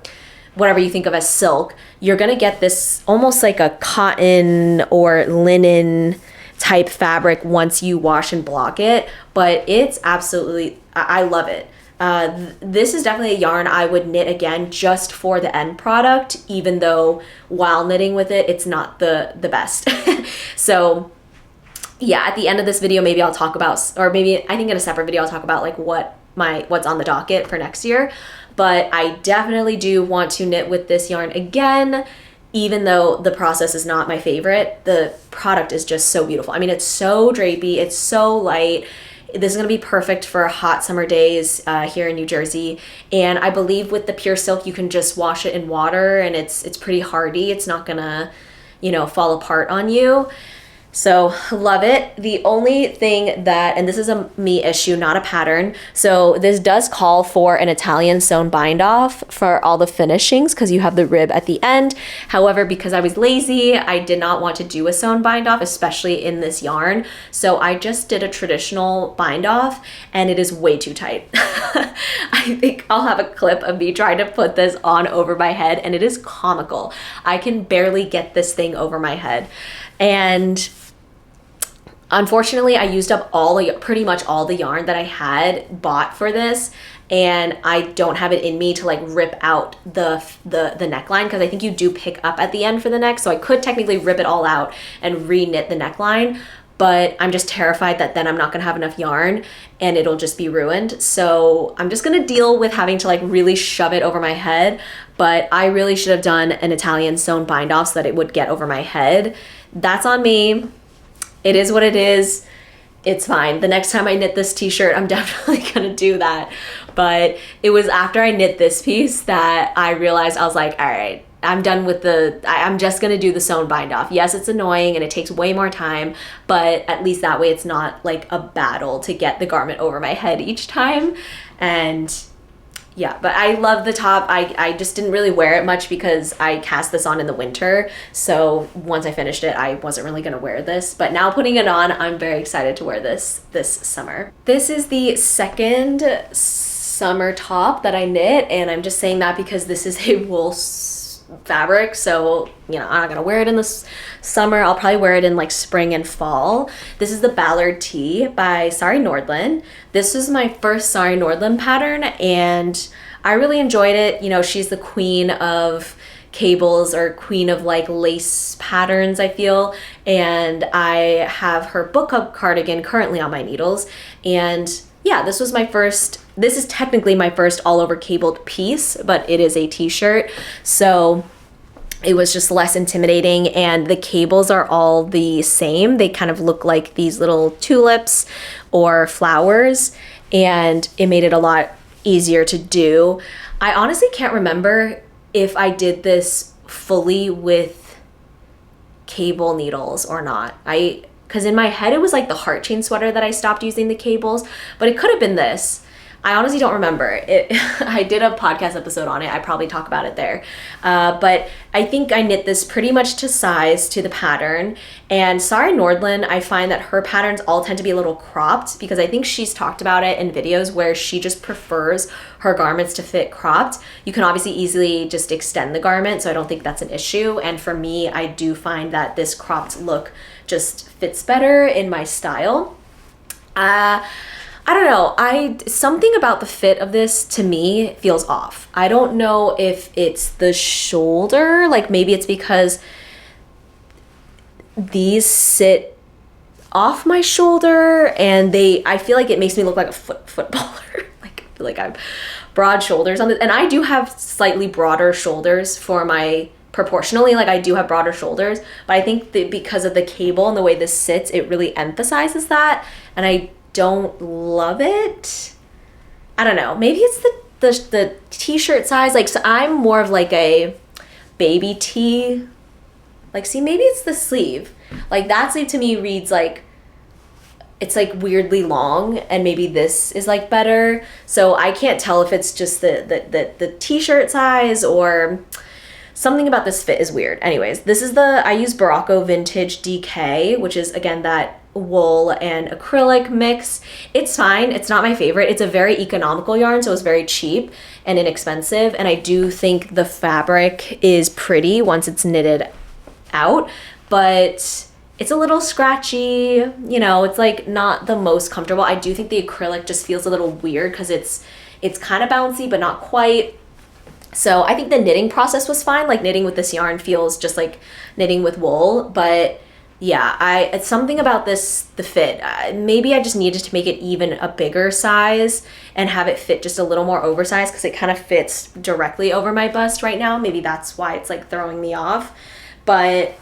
whatever you think of as silk. You're gonna get this almost like a cotton or linen type fabric once you wash and block it, but it's absolutely, I love it. This is definitely a yarn I would knit again just for the end product, even though while knitting with it, it's not the best. So yeah, at the end of this video, maybe I'll talk about, or maybe I think in a separate video, I'll talk about like what's on the docket for next year. But I definitely do want to knit with this yarn again, even though the process is not my favorite. The product is just so beautiful. I mean, it's so drapey, it's so light. This is going to be perfect for hot summer days here in New Jersey. And I believe with the pure silk, you can just wash it in water and it's pretty hardy. It's not going to, fall apart on you. So love it. The only thing that, and this is a me issue, not a pattern. So this does call for an Italian sewn bind off for all the finishings because you have the rib at the end. However, because I was lazy, I did not want to do a sewn bind off, especially in this yarn. So I just did a traditional bind off and it is way too tight. I think I'll have a clip of me trying to put this on over my head and it is comical. I can barely get this thing over my head. And unfortunately, I used up pretty much all the yarn that I had bought for this, and I don't have it in me to like rip out the neckline because I think you do pick up at the end for the neck. So I could technically rip it all out and re-knit the neckline, but I'm just terrified that then I'm not gonna have enough yarn and it'll just be ruined. So I'm just gonna deal with having to like really shove it over my head, but I really should have done an Italian sewn bind off so that it would get over my head. That's on me. It is what it is. it's fine. The next time I knit this t-shirt, I'm definitely gonna do that. But it was after I knit this piece that I realized, I was like, all right, I'm done with I'm just gonna do the sewn bind off. Yes, it's annoying and it takes way more time, but at least that way it's not like a battle to get the garment over my head each time. And yeah, but I love the top. I just didn't really wear it much because I cast this on in the winter. So once I finished it, I wasn't really gonna wear this. But now putting it on, I'm very excited to wear this summer. This is the second summer top that I knit, and I'm just saying that because this is a wool fabric, so you know, I'm not gonna wear it in the summer. I'll probably wear it in like spring and fall. This is the Ballard tee by Sari Nordlund. This is my first Sari Nordlund pattern, and I really enjoyed it. You know, she's the queen of cables, or queen of like lace patterns, I feel, and I have her book club cardigan currently on my needles. And yeah, this is technically my first all over cabled piece, but it is a t-shirt, so it was just less intimidating, and the cables are all the same. They kind of look like these little tulips or flowers, and it made it a lot easier to do. I honestly can't remember if I did this fully with cable needles or not. Because in my head it was like the heart chain sweater that I stopped using the cables, but it could have been this. I honestly don't remember. I did a podcast episode on it. I probably talk about it there. But I think I knit this pretty much to size to the pattern. And Sari Nordlund, I find that her patterns all tend to be a little cropped, because I think she's talked about it in videos where she just prefers her garments to fit cropped. You can obviously easily just extend the garment, so I don't think that's an issue. And for me, I do find that this cropped look just fits better in my style. I don't know, something about the fit of this to me feels off. I don't know if it's the shoulder, like maybe it's because these sit off my shoulder, and I feel like it makes me look like a footballer. Like I feel like I have broad shoulders on this, and I do have slightly broader shoulders for my proportionally, like I do have broader shoulders, but I think that because of the cable and the way this sits, it really emphasizes that, and I don't love it. I don't know, maybe it's the t-shirt size. Like, so I'm more of like a baby tee. Like, see, maybe it's the sleeve. Like, that sleeve to me reads like it's like weirdly long, and maybe this is like better. So I can't tell if it's just the t-shirt size or something about this fit is weird. Anyways, this is I use Barocco Vintage DK, which is again that wool and acrylic mix. It's fine. It's not my favorite. It's a very economical yarn, so it's very cheap and inexpensive. And I do think the fabric is pretty once it's knitted out, but it's a little scratchy. You know, it's like not the most comfortable. I do think the acrylic just feels a little weird because it's kind of bouncy, but not quite. So I think the knitting process was fine. Like, knitting with this yarn feels just like knitting with wool, but yeah, it's something about the fit. Maybe I just needed to make it even a bigger size and have it fit just a little more oversized, because it kind of fits directly over my bust right now. Maybe that's why it's like throwing me off, but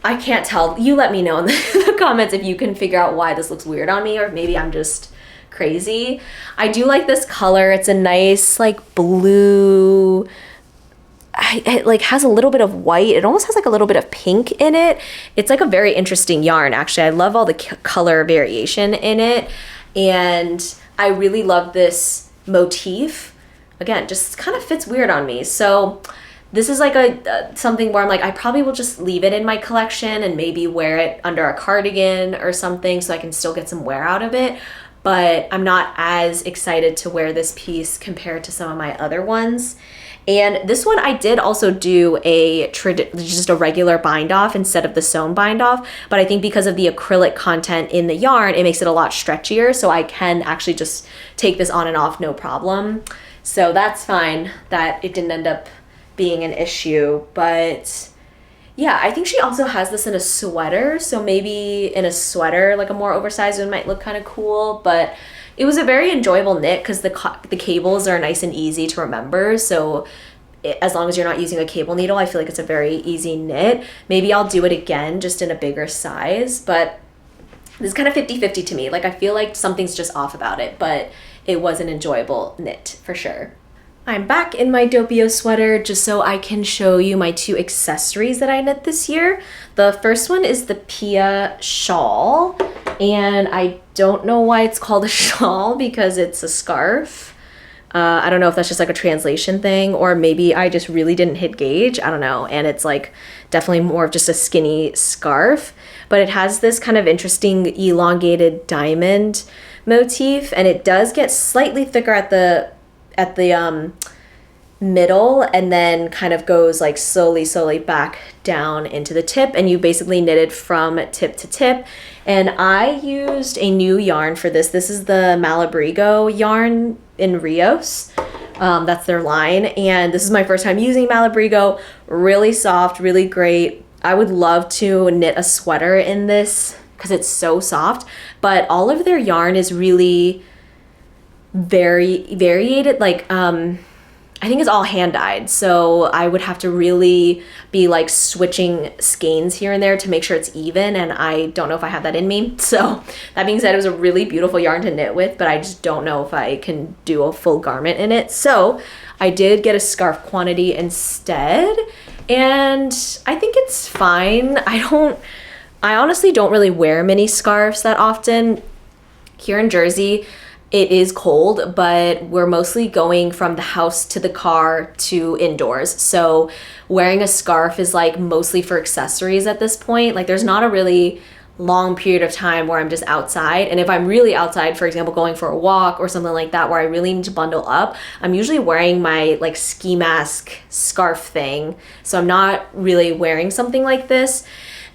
I can't tell. You let me know in the comments if you can figure out why this looks weird on me, or maybe I'm just crazy. I do like this color. It's a nice like blue. It like has a little bit of white. It almost has like a little bit of pink in it. It's like a very interesting yarn, actually. I love all the color variation in it, and I really love this motif. Again, just kind of fits weird on me. So this is like something where I'm like, I probably will just leave it in my collection and maybe wear it under a cardigan or something so I can still get some wear out of it. But I'm not as excited to wear this piece compared to some of my other ones. And this one I did also do just a regular bind off instead of the sewn bind off, but I think because of the acrylic content in the yarn, it makes it a lot stretchier, so I can actually just take this on and off no problem. So that's fine that it didn't end up being an issue. But yeah, I think she also has this in a sweater, so maybe in a sweater, like a more oversized one might look kind of cool. But it was a very enjoyable knit because the cables are nice and easy to remember. So as long as you're not using a cable needle, I feel like it's a very easy knit. Maybe I'll do it again just in a bigger size. But This is kind of 50-50 to me. Like, I feel like something's just off about it, but it was an enjoyable knit for sure. I'm back in my Doppio sweater just so I can show you my 2 accessories that I knit this year. The first one is the Pia shawl, and I don't know why it's called a shawl because it's a scarf. I don't know if that's just like a translation thing, or maybe I just really didn't hit gauge. I don't know. And it's like definitely more of just a skinny scarf, but it has this kind of interesting elongated diamond motif, and it does get slightly thicker at the middle, and then kind of goes like slowly back down into the tip, and you basically knitted from tip to tip. And I used a new yarn for this. This is the Malabrigo yarn in Rios. That's their line, and this is my first time using Malabrigo. Really soft, really great. I would love to knit a sweater in this because it's so soft, but all of their yarn is really very variated. Like I think it's all hand dyed, so I would have to really be like switching skeins here and there to make sure it's even, and I don't know if I have that in me. So that being said, it was a really beautiful yarn to knit with, but I just don't know if I can do a full garment in it. So I did get a scarf quantity instead, and I think it's fine. I honestly don't really wear mini scarves that often. Here in Jersey, it is cold, but we're mostly going from the house to the car to indoors. So wearing a scarf is like mostly for accessories at this point. Like, there's not a really long period of time where I'm just outside. And if I'm really outside, for example, going for a walk or something like that, where I really need to bundle up, I'm usually wearing my like ski mask scarf thing. So I'm not really wearing something like this.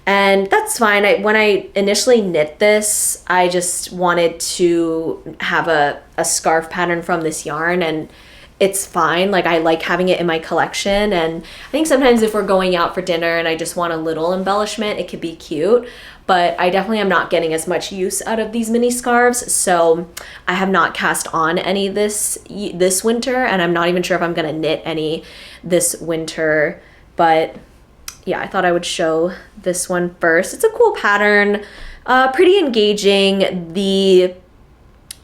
And that's fine. When I initially knit this, I just wanted to have a scarf pattern from this yarn, and it's fine. Like, I like having it in my collection, and I think sometimes if we're going out for dinner and I just want a little embellishment, it could be cute. But I definitely am not getting as much use out of these mini scarves, so I have not cast on any this winter, and I'm not even sure if I'm gonna knit any this winter, but yeah, I thought I would show this one first. It's a cool pattern, pretty engaging. The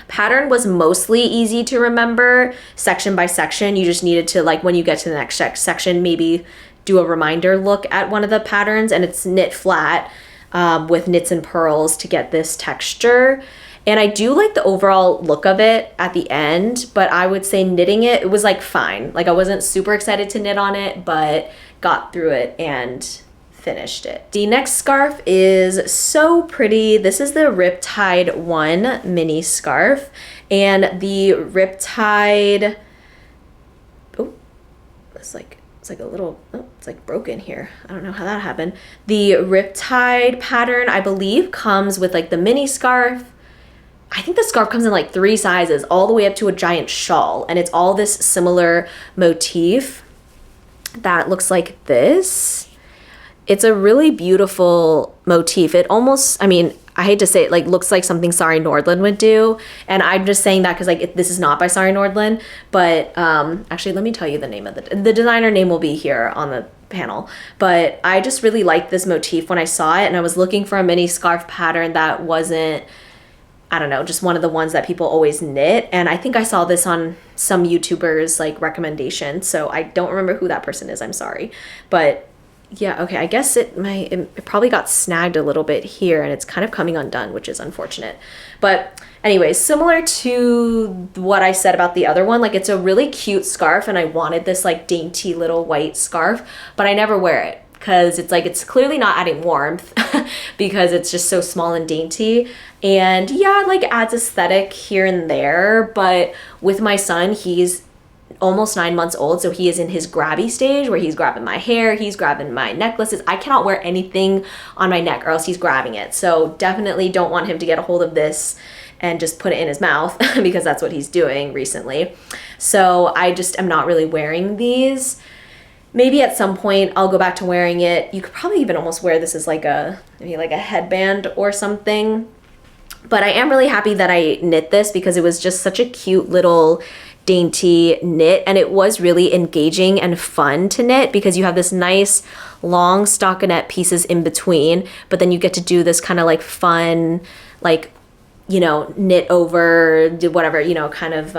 pattern was mostly easy to remember section by section. You just needed to, like, when you get to the next section, maybe do a reminder look at one of the patterns, and it's knit flat with knits and purls to get this texture. And I do like the overall look of it at the end, but I would say knitting it was like fine. Like, I wasn't super excited to knit on it, but got through it and finished it. The next scarf is so pretty. This is the Riptide 1 mini scarf, and the Riptide, it's like a little, it's like broken here. I don't know how that happened. The Riptide pattern, I believe, comes with like the mini scarf. I think the scarf comes in like 3 sizes, all the way up to a giant shawl, and it's all this similar motif that looks like this. It's a really beautiful motif. It almost, I mean, I hate to say it, like, looks like something Sari Nordlund would do, and I'm just saying that because like this is not by Sari Nordlund, but actually let me tell you the name of the designer name will be here on the panel. But I just really liked this motif when I saw it, and I was looking for a mini scarf pattern that wasn't, I don't know, just one of the ones that people always knit. And I think I saw this on some YouTubers like recommendation. So I don't remember who that person is, I'm sorry. But yeah, okay, I guess it probably got snagged a little bit here, and it's kind of coming undone, which is unfortunate. But anyways, similar to what I said about the other one, like, it's a really cute scarf, and I wanted this like dainty little white scarf, but I never wear it because it's like, it's clearly not adding warmth because it's just so small and dainty. And yeah, it like adds aesthetic here and there, but with my son, he's almost 9 months old, so he is in his grabby stage where he's grabbing my hair, he's grabbing my necklaces. I cannot wear anything on my neck or else he's grabbing it. So definitely don't want him to get a hold of this and just put it in his mouth because that's what he's doing recently. So I just am not really wearing these. Maybe at some point I'll go back to wearing it. You could probably even almost wear this as like maybe like a headband or something. But I am really happy that I knit this because it was just such a cute little dainty knit, and it was really engaging and fun to knit because you have this nice long stockinette pieces in between, but then you get to do this kind of like fun, like, you know, knit over, whatever, you know, kind of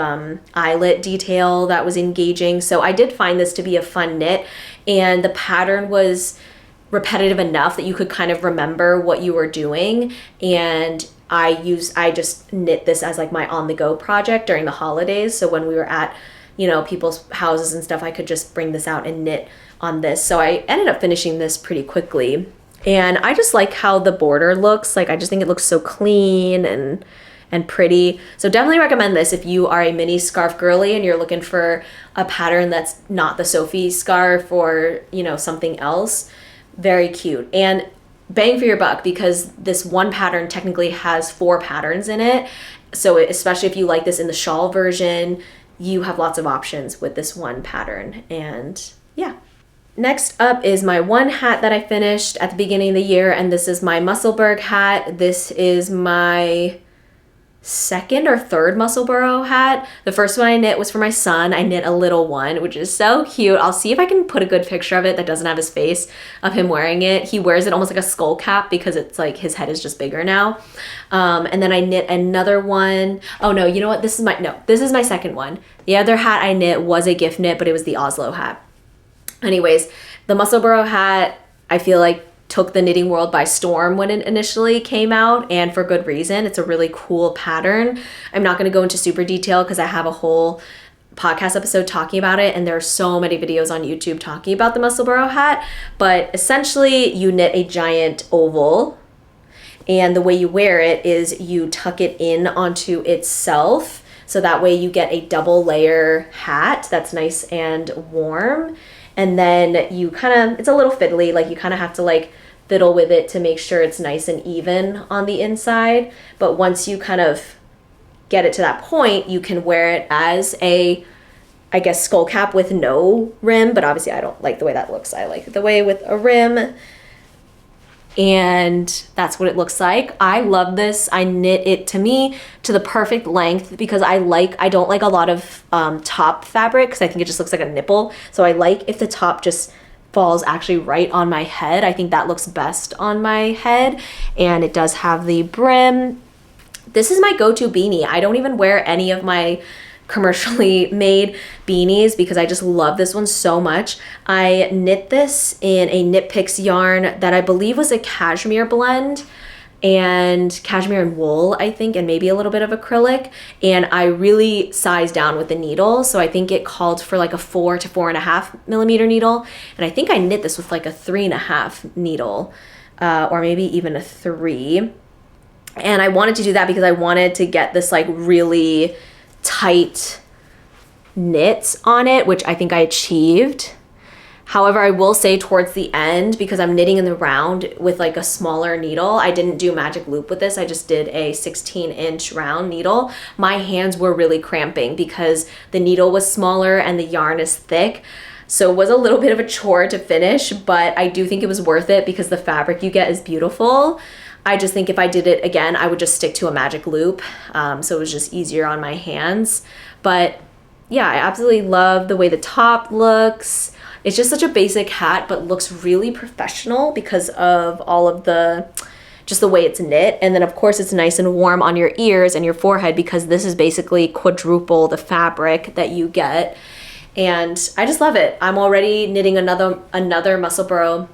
eyelet detail that was engaging. So I did find this to be a fun knit, and the pattern was repetitive enough that you could kind of remember what you were doing. And I just knit this as like my on-the-go project during the holidays. So when we were at, you know, people's houses and stuff, I could just bring this out and knit on this. So I ended up finishing this pretty quickly. And I just like how the border looks. Like, I just think it looks so clean and pretty. So definitely recommend this if you are a mini scarf girly and you're looking for a pattern that's not the Sophie scarf or, you know, something else. Very cute. And bang for your buck, because this one pattern technically has 4 patterns in it. So especially if you like this in the shawl version, you have lots of options with this one pattern. And yeah. Next up is my one hat that I finished at the beginning of the year, and this is my Musselburgh hat. This is my second or third Musselburgh hat. The first one I knit was for my son. I knit a little one, which is so cute. I'll see if I can put a good picture of it that doesn't have his face, of him wearing it. He wears it almost like a skull cap because it's like his head is just bigger now. And then I knit another one. Oh no, you know what? This is my second one. The other hat I knit was a gift knit, but it was the Oslo hat. Anyways, the Musselburgh hat, I feel like took the knitting world by storm when it initially came out, and for good reason. It's a really cool pattern. I'm not going to go into super detail because I have a whole podcast episode talking about it, and there are so many videos on YouTube talking about the Musselburgh hat. But essentially, you knit a giant oval, and the way you wear it is you tuck it in onto itself, so that way you get a double layer hat that's nice and warm. And then you kind of, it's a little fiddly, like you kind of have to like fiddle with it to make sure it's nice and even on the inside. But once you kind of get it to that point, you can wear it as a, I guess, skull cap with no rim, but obviously I don't like the way that looks. I like the way with a rim. And that's what it looks like. I love this. I knit it, to me, to the perfect length because I don't like a lot of top fabric because I think it just looks like a nipple. So I like if the top just falls actually right on my head. I think that looks best on my head. And it does have the brim. This is my go-to beanie. I don't even wear any of my commercially made beanies because I just love this one so much. I knit this in a Knit Picks yarn that I believe was a cashmere blend, and cashmere and wool, I think, and maybe a little bit of acrylic. And I really sized down with the needle, so I think it called for like a 4 to 4.5 millimeter needle, and I think I knit this with like a 3.5 needle, or maybe even a 3. And I wanted to do that because I wanted to get this like really tight knits on it, which I think I achieved. However, I will say towards the end, because I'm knitting in the round with like a smaller needle, I didn't do magic loop with this. I just did a 16-inch round needle. My hands were really cramping because the needle was smaller and the yarn is thick. So it was a little bit of a chore to finish, but I do think it was worth it because the fabric you get is beautiful. I just think if I did it again, I would just stick to a magic loop. So it was just easier on my hands. But yeah, I absolutely love the way the top looks. It's just such a basic hat, but looks really professional because of all of just the way it's knit. And then of course it's nice and warm on your ears and your forehead because this is basically quadruple the fabric that you get. And I just love it. I'm already knitting another Musselburgh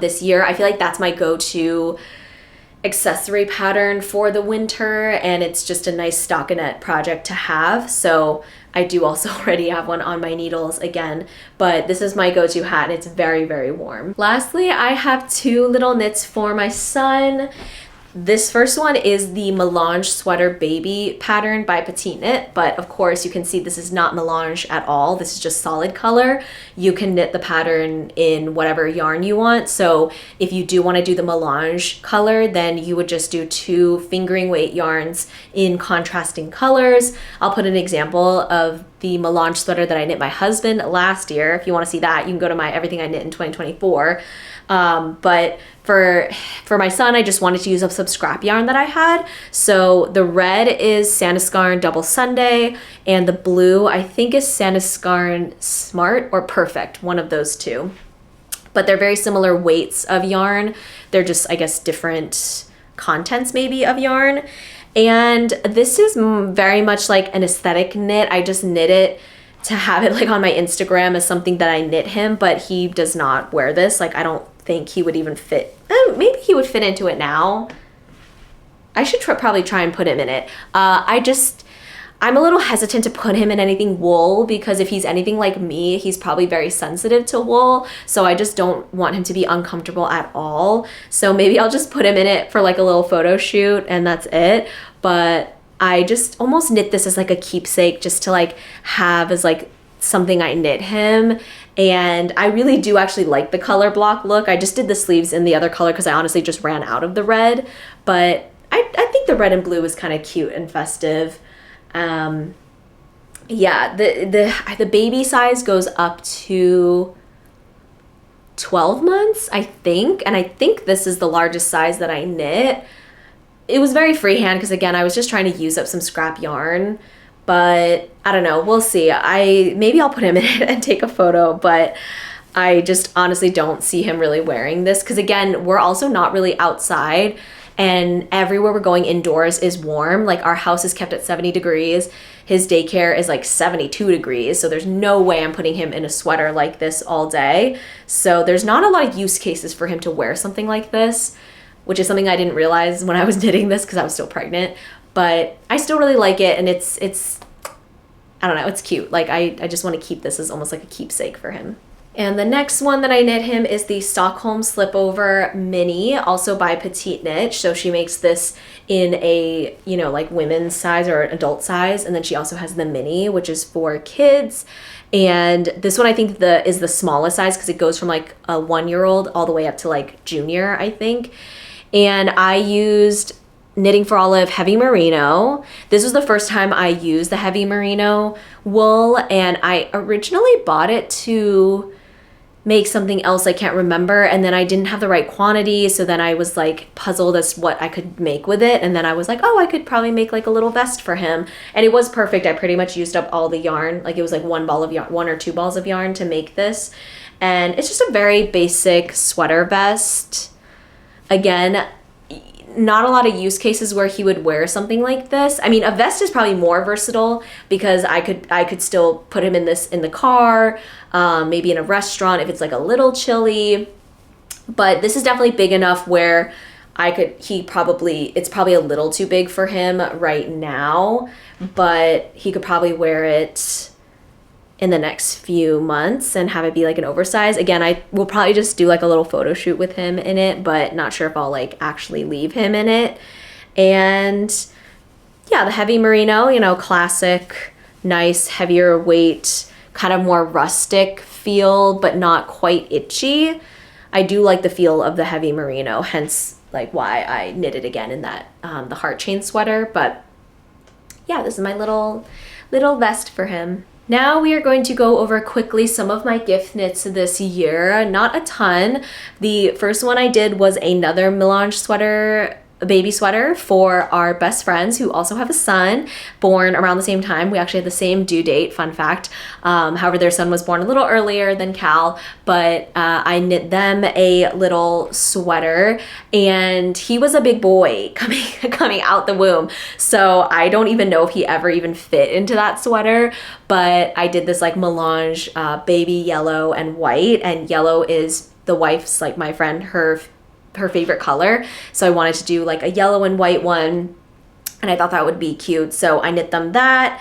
this year. I feel like that's my go-to accessory pattern for the winter, and it's just a nice stockinette project to have. So I do also already have one on my needles again, but this is my go-to hat and it's very, very warm. Lastly, I have 2 little knits for my son. This first one is the Melange Sweater Baby pattern by Petite Knit, but of course you can see this is not Melange at all. This is just solid color. You can knit the pattern in whatever yarn you want. So if you do want to do the Melange color, then you would just do 2 fingering weight yarns in contrasting colors. I'll put an example of the Melange sweater that I knit my husband last year. If you want to see that, you can go to my Everything I Knit in 2024. But for my son, I just wanted to use up some scrap yarn that I had. So the red is Sandiscarn Double Sunday, and the blue I think is Sandiscarn Smart or Perfect, one of those two. But they're very similar weights of yarn. They're just, I guess, different contents maybe of yarn. And this is very much like an aesthetic knit. I just knit it to have it like on my Instagram as something that I knit him, but he does not wear this. Like, I don't think he would even fit. Maybe he would fit into it now. I should probably try and put him in it. I'm a little hesitant to put him in anything wool, because if he's anything like me, he's probably very sensitive to wool. So I just don't want him to be uncomfortable at all. So maybe I'll just put him in it for like a little photo shoot and that's it. But I just almost knit this as like a keepsake, just to like have as like something I knit him. And I really do actually like the color block look. I just did the sleeves in the other color because I honestly just ran out of the red. But I think the red and blue is kind of cute and festive. Yeah, the baby size goes up to 12 months, I think. And I think this is the largest size that I knit. It was very freehand because, again, I was just trying to use up some scrap yarn. But I don't know, we'll see. Maybe I'll put him in it and take a photo, but I just honestly don't see him really wearing this because, again, we're also not really outside. And everywhere we're going indoors is warm. Like, our house is kept at 70 degrees. His daycare is like 72 degrees. So there's no way I'm putting him in a sweater like this all day. So there's not a lot of use cases for him to wear something like this, which is something I didn't realize when I was knitting this because I was still pregnant. But I still really like it. And it's I don't know, it's cute. Like, I just want to keep this as almost like a keepsake for him. And the next one that I knit him is the Stockholm Slipover Mini, also by Petite Knit. So she makes this in a, you know, like women's size or adult size. And then she also has the mini, which is for kids. And this one I think is the smallest size because it goes from like a 1-year-old all the way up to like junior, I think. And I used Knitting for Olive heavy merino. This was the first time I used the heavy merino wool, and I originally bought it to make something else I can't remember, and then I didn't have the right quantity, so then I was like puzzled as what I could make with it, and then I was like, oh, I could probably make like a little vest for him, and it was perfect. I pretty much used up all the yarn. Like, it was like one or two balls of yarn to make this, and it's just a very basic sweater vest. Again, not a lot of use cases where he would wear something like this. I mean, a vest is probably more versatile because I could still put him in this in the car, maybe in a restaurant if it's like a little chilly. But this is definitely big enough where it's probably a little too big for him right now, but he could probably wear it in the next few months and have it be like an oversize. Again, I will probably just do like a little photo shoot with him in it, but not sure if I'll like actually leave him in it. And yeah, the heavy merino, you know, classic, nice, heavier weight, kind of more rustic feel, but not quite itchy. I do like the feel of the heavy merino, hence like why I knit it again in that, the heart chain sweater. But yeah, this is my little vest for him. Now we are going to go over quickly some of my gift knits this year. Not a ton. The first one I did was another Melange sweater, a baby sweater for our best friends who also have a son born around the same time. We actually had the same due date, fun fact. However, their son was born a little earlier than Cal, but I knit them a little sweater, and he was a big boy coming out the womb. So I don't even know if he ever even fit into that sweater, but I did this like Melange baby yellow and white, and yellow is the wife's, like my friend, her favorite color. So I wanted to do like a yellow and white one, and I thought that would be cute. So I knit them that.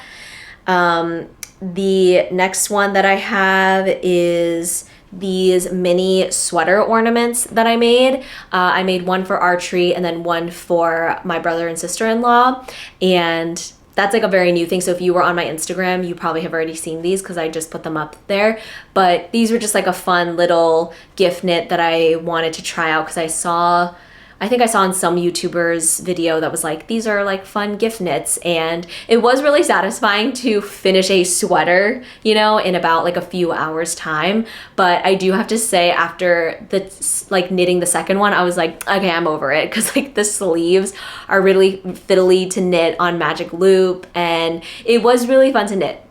The next one that I have is these mini sweater ornaments that I made. I made one for archery and then one for my brother and sister-in-law. And that's like a very new thing. So if you were on my Instagram, you probably have already seen these because I just put them up there. But these were just like a fun little gift knit that I wanted to try out because I saw I think I saw in some YouTubers video that was like, these are like fun gift knits, and it was really satisfying to finish a sweater, you know, in about like a few hours time. But I do have to say, after the like knitting the second one, I was like, okay, I'm over it, because like the sleeves are really fiddly to knit on magic loop, and it was really fun to knit.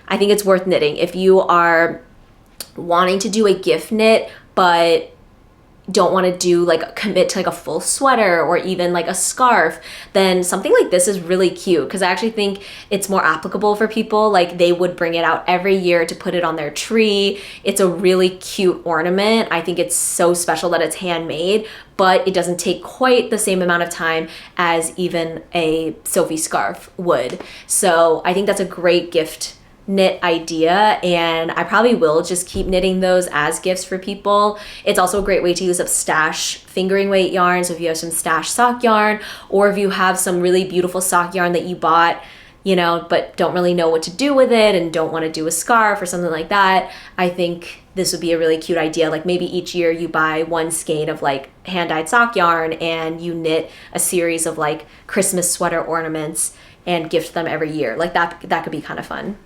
I think it's worth knitting if you are wanting to do a gift knit but don't want to do like commit to like a full sweater or even like a scarf, then something like this is really cute, because I actually think it's more applicable for people. Like they would bring it out every year to put it on their tree. It's a really cute ornament. I think it's so special that it's handmade, but it doesn't take quite the same amount of time as even a Sophie scarf would. So I think that's a great gift knit idea, and I probably will just keep knitting those as gifts for people. It's also a great way to use up stash fingering weight yarn. So if you have some stash sock yarn, or if you have some really beautiful sock yarn that you bought, you know, but don't really know what to do with it and don't want to do a scarf or something like that, I think this would be a really cute idea. Like maybe each year you buy one skein of like hand-dyed sock yarn and you knit a series of like Christmas sweater ornaments and gift them every year. Like that could be kind of fun.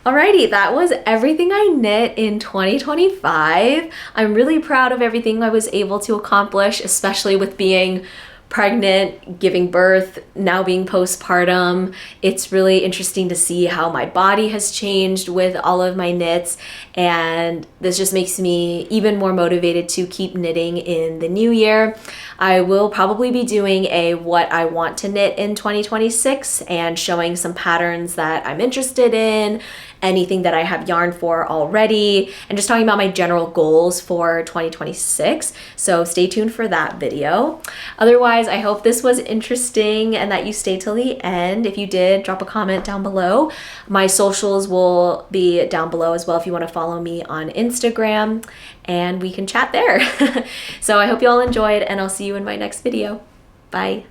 Alrighty, that was everything I knit in 2025. I'm really proud of everything I was able to accomplish, especially with being pregnant, giving birth, now being postpartum. It's really interesting to see how my body has changed with all of my knits, and this just makes me even more motivated to keep knitting in the new year. I will probably be doing a what I want to knit in 2026 and showing some patterns that I'm interested in, anything that I have yarn for already, and just talking about my general goals for 2026. So stay tuned for that video. Otherwise, I hope this was interesting and that you stayed till the end. If you did, drop a comment down below. My socials will be down below as well if you want to follow me on Instagram, and we can chat there. So I hope you all enjoyed, and I'll see you in my next video. Bye.